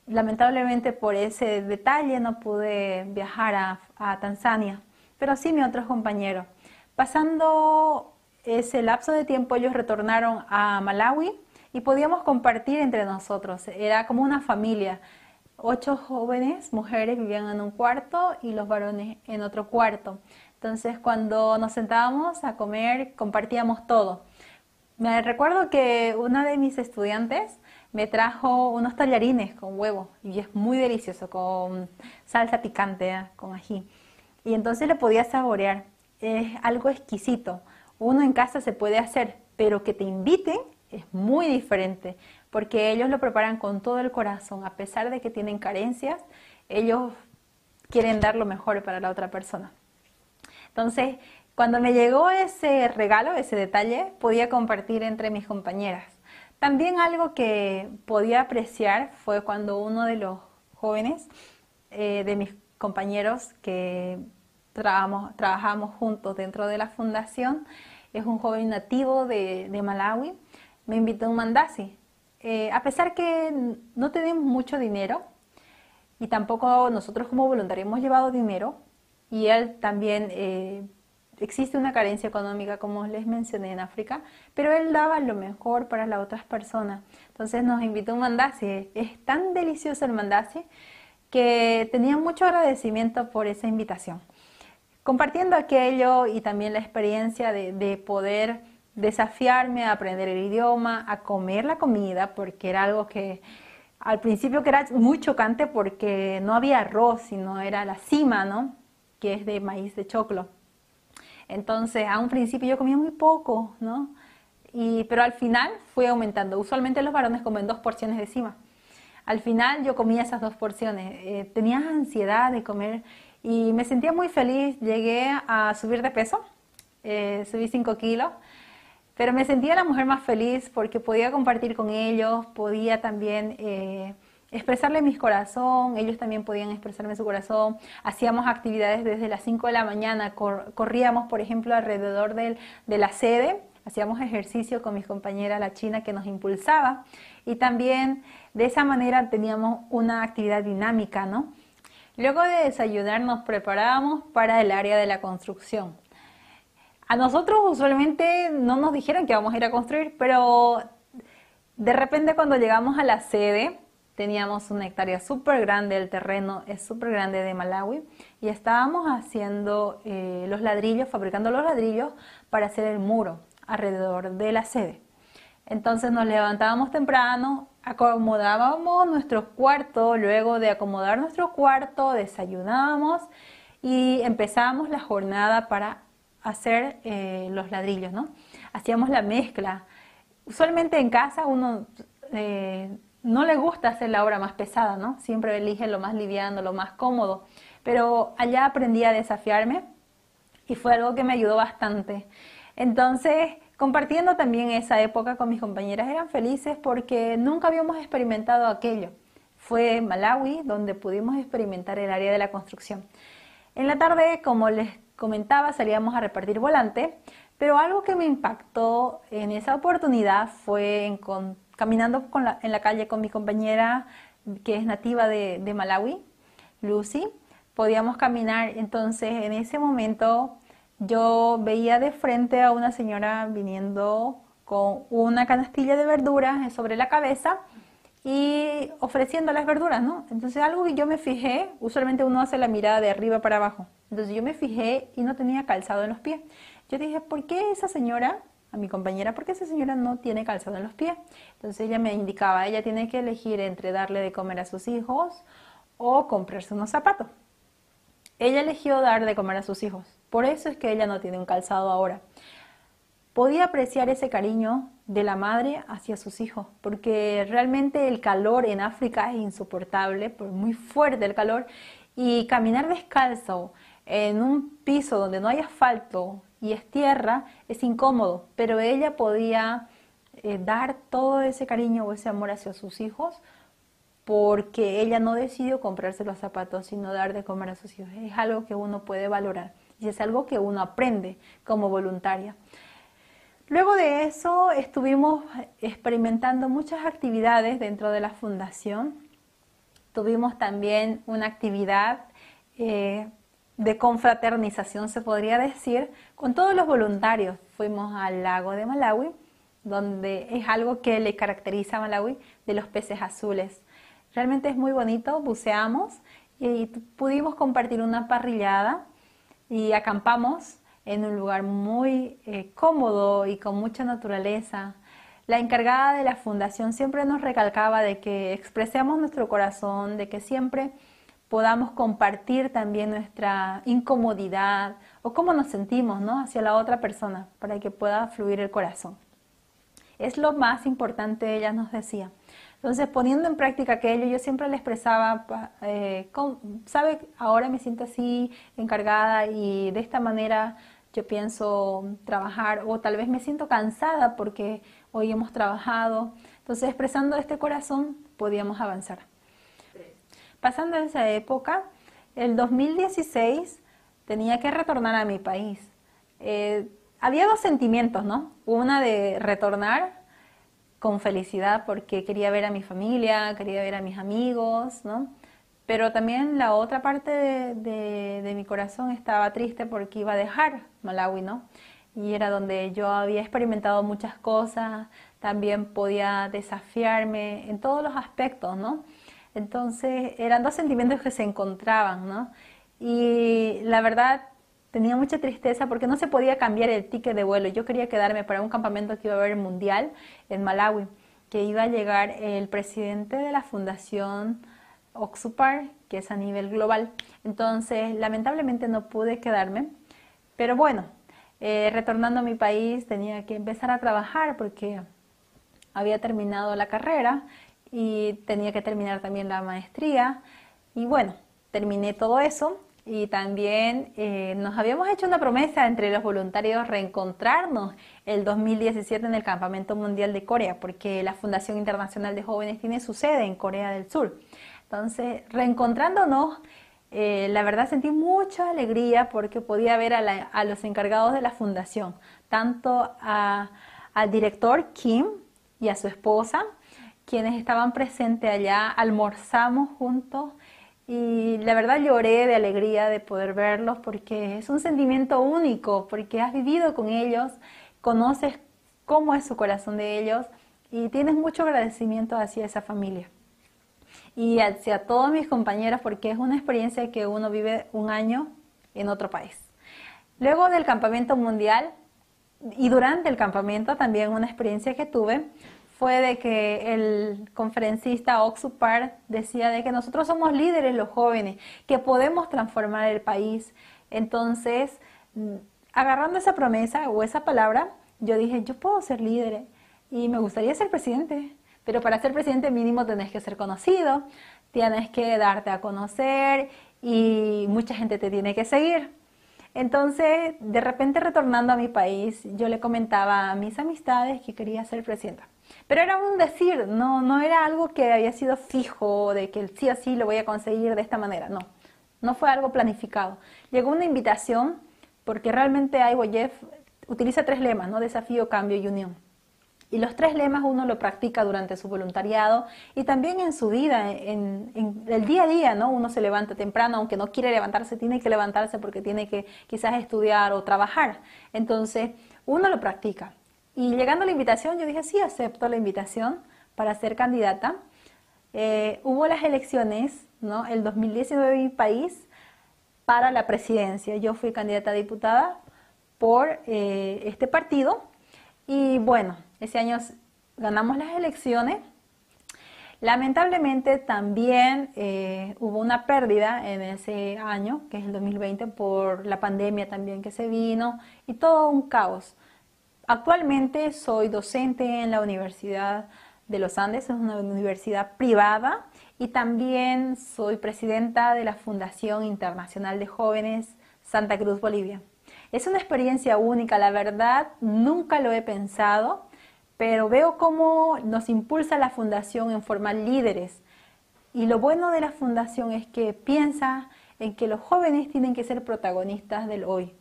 lamentablemente por ese detalle no pude viajar a Tanzania, pero sí mis otros compañeros. Pasando ese lapso de tiempo, ellos retornaron a Malawi y podíamos compartir entre nosotros. Era como una familia. 8 jóvenes, mujeres, vivían en un cuarto y los varones en otro cuarto. Entonces, cuando nos sentábamos a comer, compartíamos todo. Me recuerdo que una de mis estudiantes me trajo unos tallarines con huevo y es muy delicioso, con salsa picante, con ají. Y entonces lo podía saborear. Es algo exquisito. Uno en casa se puede hacer, pero que te inviten es muy diferente, porque ellos lo preparan con todo el corazón. A pesar de que tienen carencias, ellos quieren dar lo mejor para la otra persona. Entonces, cuando me llegó ese regalo, ese detalle, podía compartir entre mis compañeras. También algo que podía apreciar fue cuando uno de los jóvenes, de mis compañeros que trabajamos juntos dentro de la fundación, es un joven nativo de Malawi, me invitó a un mandasi. A pesar que no tenemos mucho dinero y tampoco nosotros como voluntarios hemos llevado dinero, y él también, existe una carencia económica como les mencioné en África, pero él daba lo mejor para las otras personas. Entonces nos invitó a un mandasi. Es tan delicioso el mandasi que tenía mucho agradecimiento por esa invitación. Compartiendo aquello y también la experiencia de poder desafiarme a aprender el idioma, a comer la comida, porque era algo que al principio que era muy chocante porque no había arroz, sino era la cima, ¿no?, que es de maíz de choclo. Entonces, a un principio yo comía muy poco, ¿no? Pero al final fue aumentando. Usualmente los varones comen 2 porciones de cima. Al final yo comía esas 2 porciones. Tenía ansiedad de comer y me sentía muy feliz. Llegué a subir de peso, subí 5 kilos, pero me sentía la mujer más feliz porque podía compartir con ellos, podía también expresarle mi corazón, ellos también podían expresarme su corazón. Hacíamos actividades desde las 5 de la mañana, corríamos, por ejemplo, alrededor de la sede. Hacíamos ejercicio con mis compañeras, la china, que nos impulsaba. Y también de esa manera teníamos una actividad dinámica, ¿no? Luego de desayunar nos preparábamos para el área de la construcción. A nosotros usualmente no nos dijeron que íbamos a ir a construir, pero de repente cuando llegamos a la sede, teníamos una hectárea súper grande, el terreno es súper grande de Malawi, y estábamos haciendo los ladrillos, fabricando los ladrillos para hacer el muro alrededor de la sede. Entonces nos levantábamos temprano, acomodábamos nuestro cuarto, luego de acomodar nuestro cuarto desayunábamos y empezábamos la jornada para hacer los ladrillos, ¿no? Hacíamos la mezcla. Usualmente en casa uno no le gusta hacer la obra más pesada, ¿no? Siempre elige lo más liviano, lo más cómodo, pero allá aprendí a desafiarme y fue algo que me ayudó bastante. Entonces, compartiendo también esa época con mis compañeras, eran felices porque nunca habíamos experimentado aquello. Fue en Malawi donde pudimos experimentar el área de la construcción. En la tarde, como les comentaba, salíamos a repartir volante, pero algo que me impactó en esa oportunidad fue caminando en la calle con mi compañera que es nativa de Malawi, Lucy. Podíamos caminar, entonces en ese momento yo veía de frente a una señora viniendo con una canastilla de verduras sobre la cabeza y ofreciendo las verduras, ¿no? Entonces algo que yo me fijé, usualmente uno hace la mirada de arriba para abajo, entonces yo me fijé y no tenía calzado en los pies. Yo dije, ¿por qué esa señora, a mi compañera, por qué esa señora no tiene calzado en los pies? Entonces ella me indicaba, ella tiene que elegir entre darle de comer a sus hijos o comprarse unos zapatos. Ella eligió dar de comer a sus hijos. Por eso es que ella no tiene un calzado ahora. Podía apreciar ese cariño de la madre hacia sus hijos, porque realmente el calor en África es insoportable, pues muy fuerte el calor, y caminar descalzo en un piso donde no hay asfalto y es tierra es incómodo, pero ella podía dar todo ese cariño o ese amor hacia sus hijos porque ella no decidió comprarse los zapatos, sino dar de comer a sus hijos. Es algo que uno puede valorar y es algo que uno aprende como voluntaria. Luego de eso estuvimos experimentando muchas actividades dentro de la fundación. Tuvimos también una actividad de confraternización, se podría decir, con todos los voluntarios. Fuimos al lago de Malawi, donde es algo que le caracteriza a Malawi, de los peces azules. Realmente es muy bonito, buceamos y pudimos compartir una parrillada y acampamos en un lugar muy cómodo y con mucha naturaleza. La encargada de la fundación siempre nos recalcaba de que expresemos nuestro corazón, de que siempre podamos compartir también nuestra incomodidad o cómo nos sentimos, ¿no?, hacia la otra persona para que pueda fluir el corazón. Es lo más importante, ella nos decía. Entonces, poniendo en práctica aquello, yo siempre le expresaba, ¿sabe? Ahora me siento así, encargada, y de esta manera yo pienso trabajar, o tal vez me siento cansada porque hoy hemos trabajado. Entonces, expresando este corazón, podíamos avanzar. Pasando esa época, el 2016 tenía que retornar a mi país. Había dos sentimientos, ¿no? Una de retornar con felicidad porque quería ver a mi familia, quería ver a mis amigos, ¿no? Pero también la otra parte de mi corazón estaba triste porque iba a dejar Malawi, ¿no? Y era donde yo había experimentado muchas cosas, también podía desafiarme en todos los aspectos, ¿no? Entonces eran dos sentimientos que se encontraban, ¿no? Y la verdad tenía mucha tristeza porque no se podía cambiar el ticket de vuelo. Yo quería quedarme para un campamento que iba a haber mundial en Malawi, que iba a llegar el presidente de la fundación Oxupar, que es a nivel global. Entonces, lamentablemente no pude quedarme, pero bueno, Retornando a mi país tenía que empezar a trabajar porque había terminado la carrera y tenía que terminar también la maestría. Y bueno, terminé todo eso y también nos habíamos hecho una promesa entre los voluntarios reencontrarnos el 2017 en el Campamento Mundial de Corea, porque la Fundación Internacional de Jóvenes tiene su sede en Corea del Sur. Entonces, reencontrándonos, la verdad sentí mucha alegría porque podía ver a los encargados de la fundación, tanto al director Kim y a su esposa, quienes estaban presentes allá, almorzamos juntos y la verdad lloré de alegría de poder verlos porque es un sentimiento único, porque has vivido con ellos, conoces cómo es su corazón de ellos y tienes mucho agradecimiento hacia esa familia. Y hacia todos mis compañeros porque es una experiencia que uno vive un año en otro país. Luego del campamento mundial y durante el campamento también una experiencia que tuve fue de que el conferencista Oxupar decía de que nosotros somos líderes los jóvenes, que podemos transformar el país. Entonces, agarrando esa promesa o esa palabra, yo dije, yo puedo ser líder y me gustaría ser presidente. Pero para ser presidente mínimo tenés que ser conocido, tienes que darte a conocer y mucha gente te tiene que seguir. Entonces, de repente retornando a mi país, yo le comentaba a mis amistades que quería ser presidenta. Pero era un decir, no era algo que había sido fijo, de que sí o sí lo voy a conseguir de esta manera, no fue algo planificado. Llegó una invitación porque realmente IYF utiliza 3 lemas, ¿no? Desafío, cambio y unión. Y los 3 lemas uno lo practica durante su voluntariado y también en su vida, en el día a día, ¿no? Uno se levanta temprano, aunque no quiere levantarse, tiene que levantarse porque tiene que quizás estudiar o trabajar. Entonces, uno lo practica. Y llegando a la invitación, yo dije, sí, acepto la invitación para ser candidata. Hubo las elecciones, ¿no? El 2019 en mi país para la presidencia. Yo fui candidata a diputada por este partido. Y bueno, ese año ganamos las elecciones. Lamentablemente también hubo una pérdida en ese año, que es el 2020, por la pandemia también que se vino y todo un caos. Actualmente soy docente en la Universidad de los Andes, es una universidad privada, y también soy presidenta de la Fundación Internacional de Jóvenes Santa Cruz, Bolivia. Es una experiencia única, la verdad, nunca lo he pensado, pero veo cómo nos impulsa la Fundación en formar líderes. Y lo bueno de la Fundación es que piensa en que los jóvenes tienen que ser protagonistas del hoy.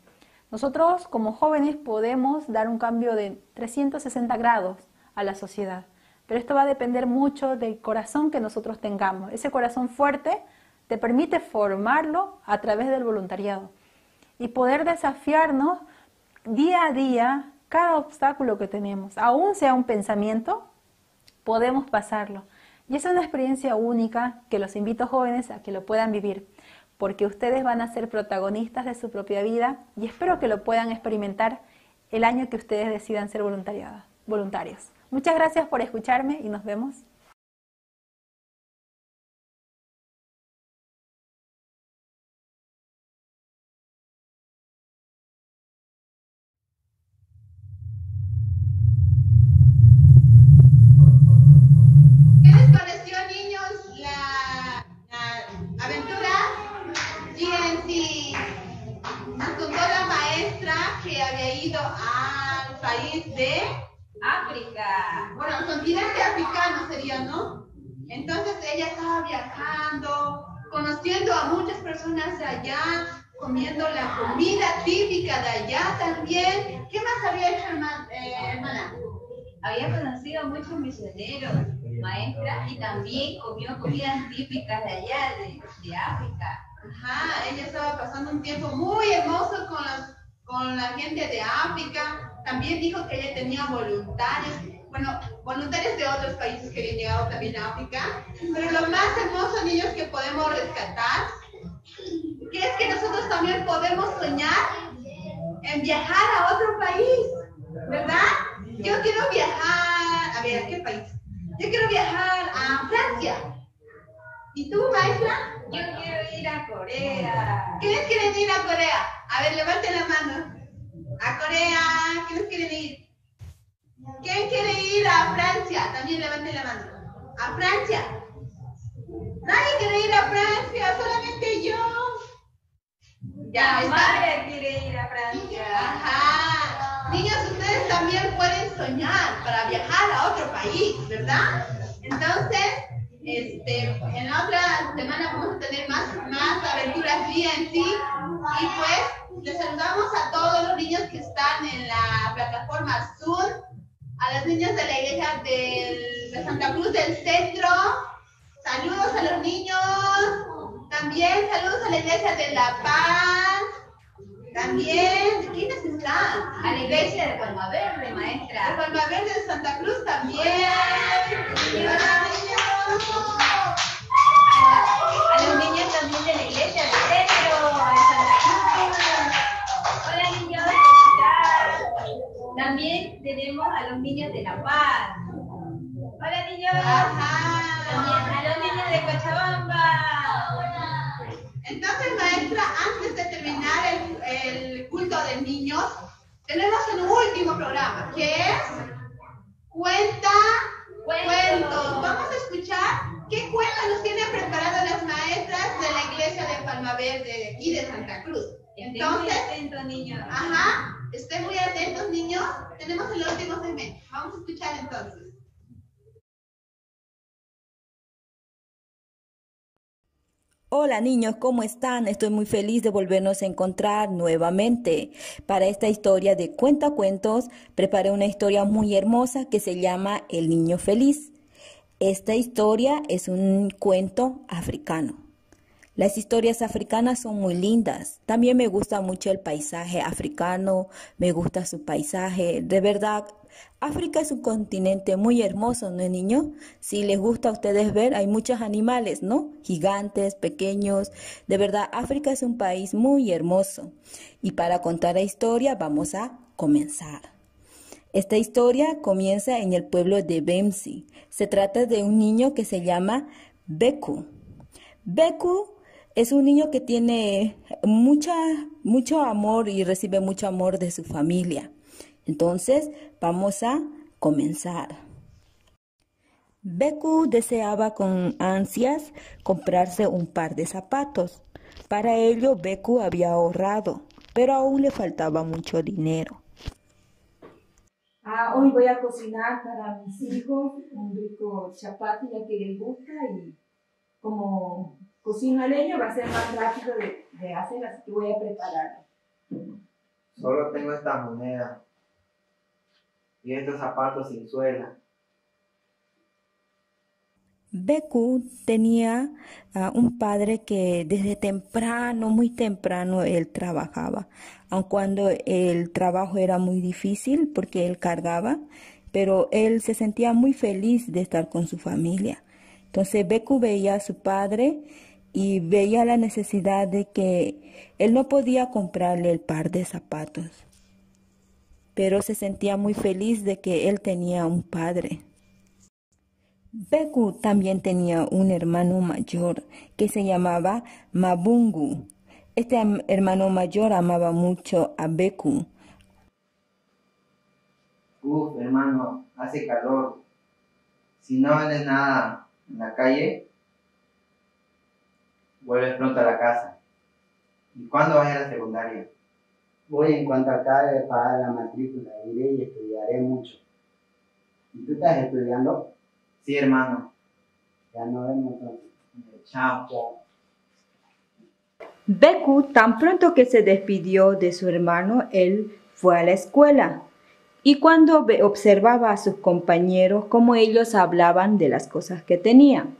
Nosotros como jóvenes podemos dar un cambio de 360 grados a la sociedad, pero esto va a depender mucho del corazón que nosotros tengamos. Ese corazón fuerte te permite formarlo a través del voluntariado y poder desafiarnos día a día cada obstáculo que tenemos. Aún sea un pensamiento, podemos pasarlo. Y esa es una experiencia única que los invito jóvenes a que lo puedan vivir, porque ustedes van a ser protagonistas de su propia vida y espero que lo puedan experimentar el año que ustedes decidan ser voluntarios. Muchas gracias por escucharme y nos vemos. ¿Qué les pareció, niños, la aventura? Sí, nos contó la maestra que había ido al país de África. Bueno, el continente africano sería, ¿no? Entonces ella estaba viajando, conociendo a muchas personas de allá, comiendo la comida típica de allá también. ¿Qué más había hecho, hermana? Había conocido a muchos misioneros, maestras, y también comió comidas típicas de allá, de África. Ajá, ella estaba pasando un tiempo muy hermoso con la gente de África. También dijo que ella tenía voluntarios, voluntarios de otros países que habían llegado también a África. Pero lo más hermoso, niños, que podemos rescatar, que es que nosotros también podemos soñar en viajar a otro país, ¿verdad? Yo quiero viajar, a ver, ¿a qué país? Yo quiero viajar a Francia. ¿Y tú, maestra? Yo quiero ir a Corea. ¿Quiénes quieren ir a Corea? A ver, levanten la mano. A Corea. ¿Quiénes quieren ir? ¿Quién quiere ir a Francia? También levanten la mano. A Francia. Nadie quiere ir a Francia, solamente yo. Ya, La está. madre quiere ir a Francia. Ajá. Niños, ustedes también pueden soñar para viajar a otro país, ¿verdad? Entonces, en la otra semana vamos a tener más aventuras VNC y pues les saludamos a todos los niños que están en la plataforma Zoom, a los niños de la iglesia de Santa Cruz del Centro, saludos a los niños, también saludos a la iglesia de La Paz, también, ¿quiénes están? A la iglesia de Palma Verde, maestra. De Palma Verde de Santa Cruz también. A los niños también de la iglesia del Centro, de Santa Cruz. Hola niños, ¿cómo están? También tenemos a los niños de La Paz. Hola niños. Ajá. También a los niños de Cochabamba. Entonces, maestra, antes de terminar el culto de niños, tenemos un último programa, que es Cuenta Cuentos. Vamos a escuchar qué cuentos nos tienen preparadas las maestras de la iglesia de Palma Verde, de aquí de Santa Cruz. Entonces, Estén muy atentos, niños. ajá, estén muy atentos, niños. Tenemos el último segmento. Vamos a escuchar entonces. Hola niños, ¿cómo están? Estoy muy feliz de volvernos a encontrar nuevamente. Para esta historia de Cuentacuentos, preparé una historia muy hermosa que se llama El Niño Feliz. Esta historia es un cuento africano. Las historias africanas son muy lindas. También me gusta mucho el paisaje africano, me gusta su paisaje. De verdad, África es un continente muy hermoso, ¿no, niños? Si les gusta a ustedes ver, hay muchos animales, ¿no? Gigantes, pequeños. De verdad, África es un país muy hermoso. Y para contar la historia, vamos a comenzar. Esta historia comienza en el pueblo de Bemsi. Se trata de un niño que se llama Beku. Beku es un niño que tiene mucho amor y recibe mucho amor de su familia. Entonces, vamos a comenzar. Beku deseaba con ansias comprarse un par de zapatos. Para ello, Beku había ahorrado, pero aún le faltaba mucho dinero. Hoy voy a cocinar para mis hijos un rico chapati, ya que les gusta, y como cocino a leña va a ser más rápido de hacer, así que voy a prepararlo. Solo tengo esta moneda y estos zapatos sin suela. Beku tenía un padre que desde temprano, muy temprano, él trabajaba, aun cuando el trabajo era muy difícil porque él cargaba, pero él se sentía muy feliz de estar con su familia. Entonces Beku veía a su padre y veía la necesidad de que él no podía comprarle el par de zapatos, pero se sentía muy feliz de que él tenía un padre. Beku también tenía un hermano mayor que se llamaba Mabungu. Este hermano mayor amaba mucho a Beku. Hermano, hace calor. Si no vendes nada en la calle, vuelves pronto a la casa. ¿Y cuándo vas a la secundaria? Voy en cuanto acabe de pagar la matrícula, iré y estudiaré mucho. ¿Y tú estás estudiando? Sí, hermano. Ya nos vemos entonces. Chao. Chao. Beku, tan pronto que se despidió de su hermano, él fue a la escuela. Y cuando observaba a sus compañeros, cómo ellos hablaban de las cosas que tenían.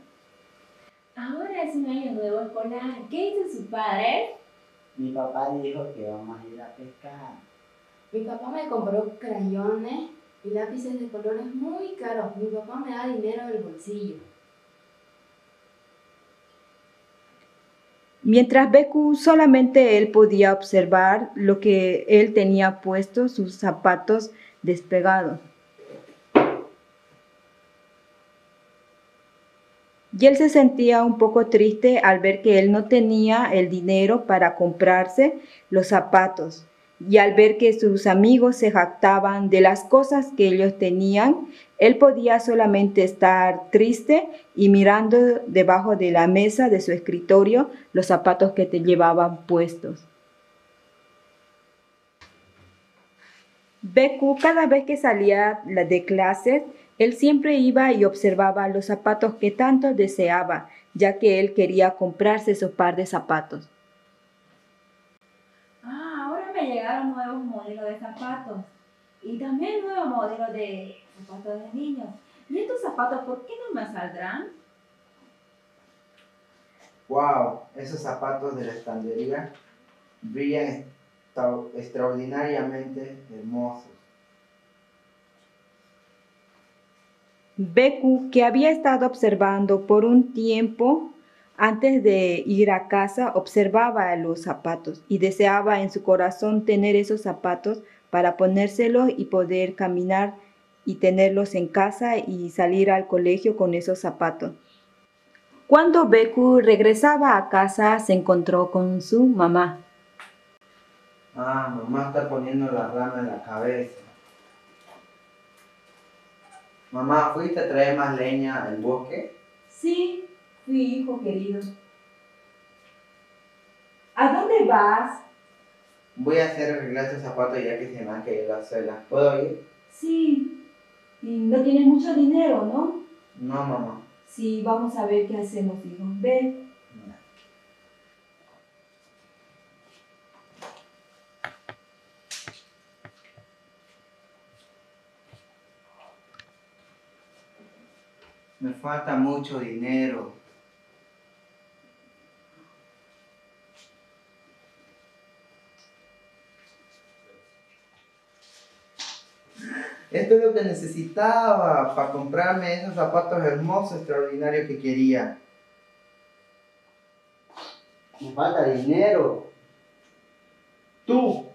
Ahora es un año nuevo escolar. ¿Qué hizo su padre? Mi papá dijo que vamos a ir a pescar. Mi papá me compró crayones y lápices de colores muy caros. Mi papá me da dinero del bolsillo. Mientras Beku solamente él podía observar lo que él tenía puesto, sus zapatos despegados. Y él se sentía un poco triste al ver que él no tenía el dinero para comprarse los zapatos. y al ver que sus amigos se jactaban de las cosas que ellos tenían, él podía solamente estar triste y mirando debajo de la mesa de su escritorio los zapatos que te llevaban puestos. Beku, cada vez que salía de clases, él siempre iba y observaba los zapatos que tanto deseaba, ya que él quería comprarse esos par de zapatos. Ahora me llegaron nuevos modelos de zapatos y también nuevos modelos de zapatos de niños. ¿Y estos zapatos por qué no me saldrán? Wow, esos zapatos de la estantería brillan extraordinariamente hermosos. Beku, que había estado observando por un tiempo antes de ir a casa, observaba los zapatos y deseaba en su corazón tener esos zapatos para ponérselos y poder caminar y tenerlos en casa y salir al colegio con esos zapatos. Cuando Beku regresaba a casa, se encontró con su mamá. Mamá está poniendo la rama en la cabeza. Mamá, ¿fuiste a traer más leña al bosque? Sí, fui, hijo querido. ¿A dónde vas? Voy a hacer arreglar estos zapatos ya que se me han caído la suela. ¿Puedo ir? Sí. Y no tienes mucho dinero, ¿no? No, mamá. Sí, vamos a ver qué hacemos, hijo. Ven. Me falta mucho dinero. Esto es lo que necesitaba para comprarme esos zapatos hermosos, extraordinarios que quería. Me falta dinero. Tú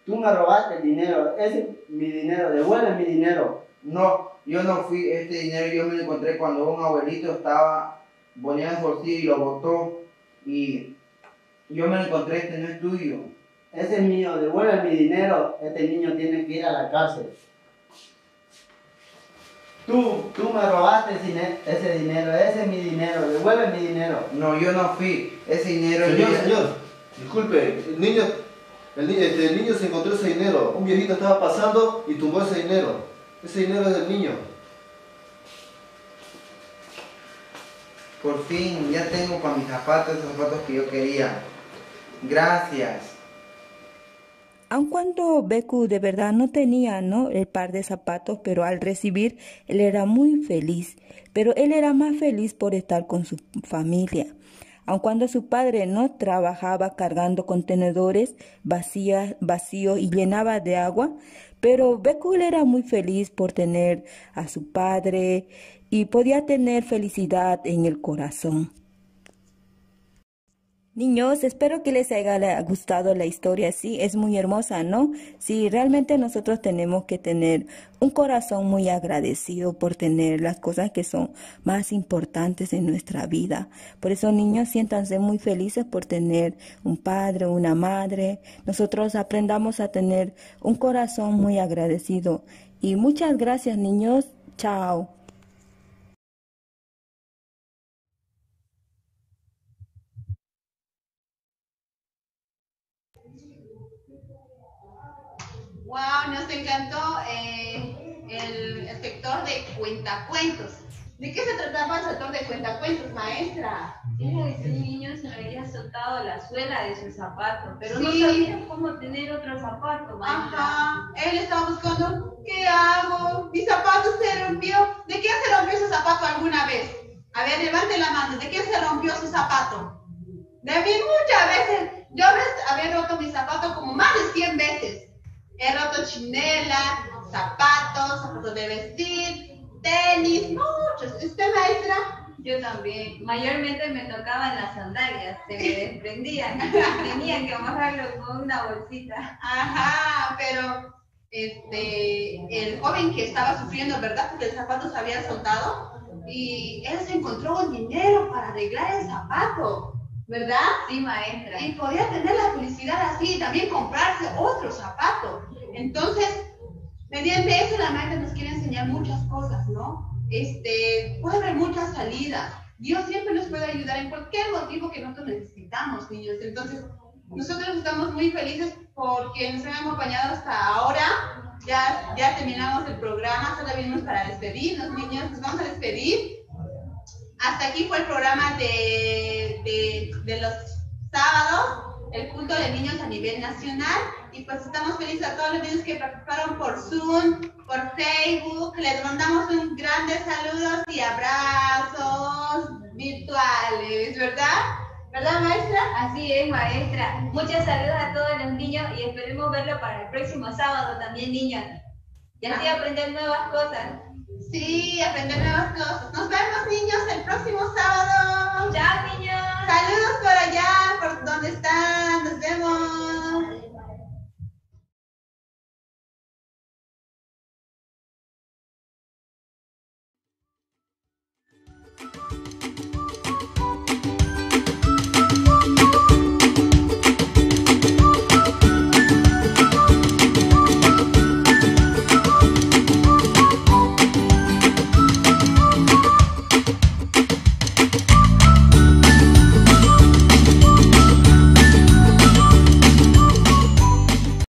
me robaste el dinero. Ese es mi dinero. Devuelve mi dinero. No, yo no fui. Este dinero yo me lo encontré cuando un abuelito estaba poniendo en su bolsillo y lo botó. Y yo me lo encontré. Este no es tuyo. Ese es mío. Devuelve mi dinero. Este niño tiene que ir a la cárcel. Tú me robaste ese dinero. Ese es mi dinero. Devuelve mi dinero. No, yo no fui. Ese dinero... Señor, disculpe. El niño se encontró ese dinero. Un viejito estaba pasando y tumbó ese dinero. Ese dinero es del niño. Por fin, ya tengo para mis zapatos esos zapatos que yo quería. Gracias. Aun cuando Beku de verdad no tenía, el par de zapatos, pero al recibir, él era muy feliz. Pero él era más feliz por estar con su familia. Aun cuando su padre no trabajaba cargando contenedores vacíos y llenaba de agua, pero Beku era muy feliz por tener a su padre y podía tener felicidad en el corazón. Niños, espero que les haya gustado la historia. Sí, es muy hermosa, ¿no? Sí, realmente nosotros tenemos que tener un corazón muy agradecido por tener las cosas que son más importantes en nuestra vida. Por eso, niños, siéntanse muy felices por tener un padre, una madre. Nosotros aprendamos a tener un corazón muy agradecido. Y muchas gracias, niños. Chao. Wow, nos encantó el sector de cuentacuentos. ¿De qué se trataba el sector de cuentacuentos, maestra? Era de que un niño se le había soltado la suela de su zapato, pero no Sí. sabía cómo tener otro zapato, maestra. Ajá, él estaba buscando, ¿qué hago? Mi zapato se rompió. ¿De quién se rompió su zapato alguna vez? A ver, levante la mano. ¿De quién se rompió su zapato? De mí muchas veces. Yo había roto mi zapato como más de 100 veces. He roto chinela, zapatos de vestir, tenis, muchos. ¿Usted, maestra? Yo también. Mayormente me tocaban las sandalias, se me desprendían. Tenía que amarrarlo con una bolsita. Ajá, pero el joven que estaba sufriendo, ¿verdad? Porque el zapato se había soltado y él se encontró con dinero para arreglar el zapato. ¿verdad? Sí, maestra. Y podía tener la felicidad así, y también comprarse otro zapato. Entonces, mediante eso la maestra nos quiere enseñar muchas cosas, ¿no? Puede haber muchas salidas. Dios siempre nos puede ayudar en cualquier motivo que nosotros necesitamos, niños. Entonces, nosotros estamos muy felices porque nos han acompañado hasta ahora. Ya terminamos el programa, solo venimos para despedirnos, niños. Nos vamos a despedir. Hasta aquí fue el programa de los sábados, el culto de niños a nivel nacional. Y pues estamos felices a todos los niños que participaron por Zoom, por Facebook. Les mandamos un grandes saludos y abrazos virtuales, ¿verdad? ¿Verdad, maestra? Así es, maestra. Muchos saludos a todos los niños y esperemos verlo para el próximo sábado también, niños. Y así aprender nuevas cosas. Sí, aprender nuevas cosas. Nos vemos, niños, el próximo sábado. Chao, niños. Saludos por allá, por donde están. Nos vemos.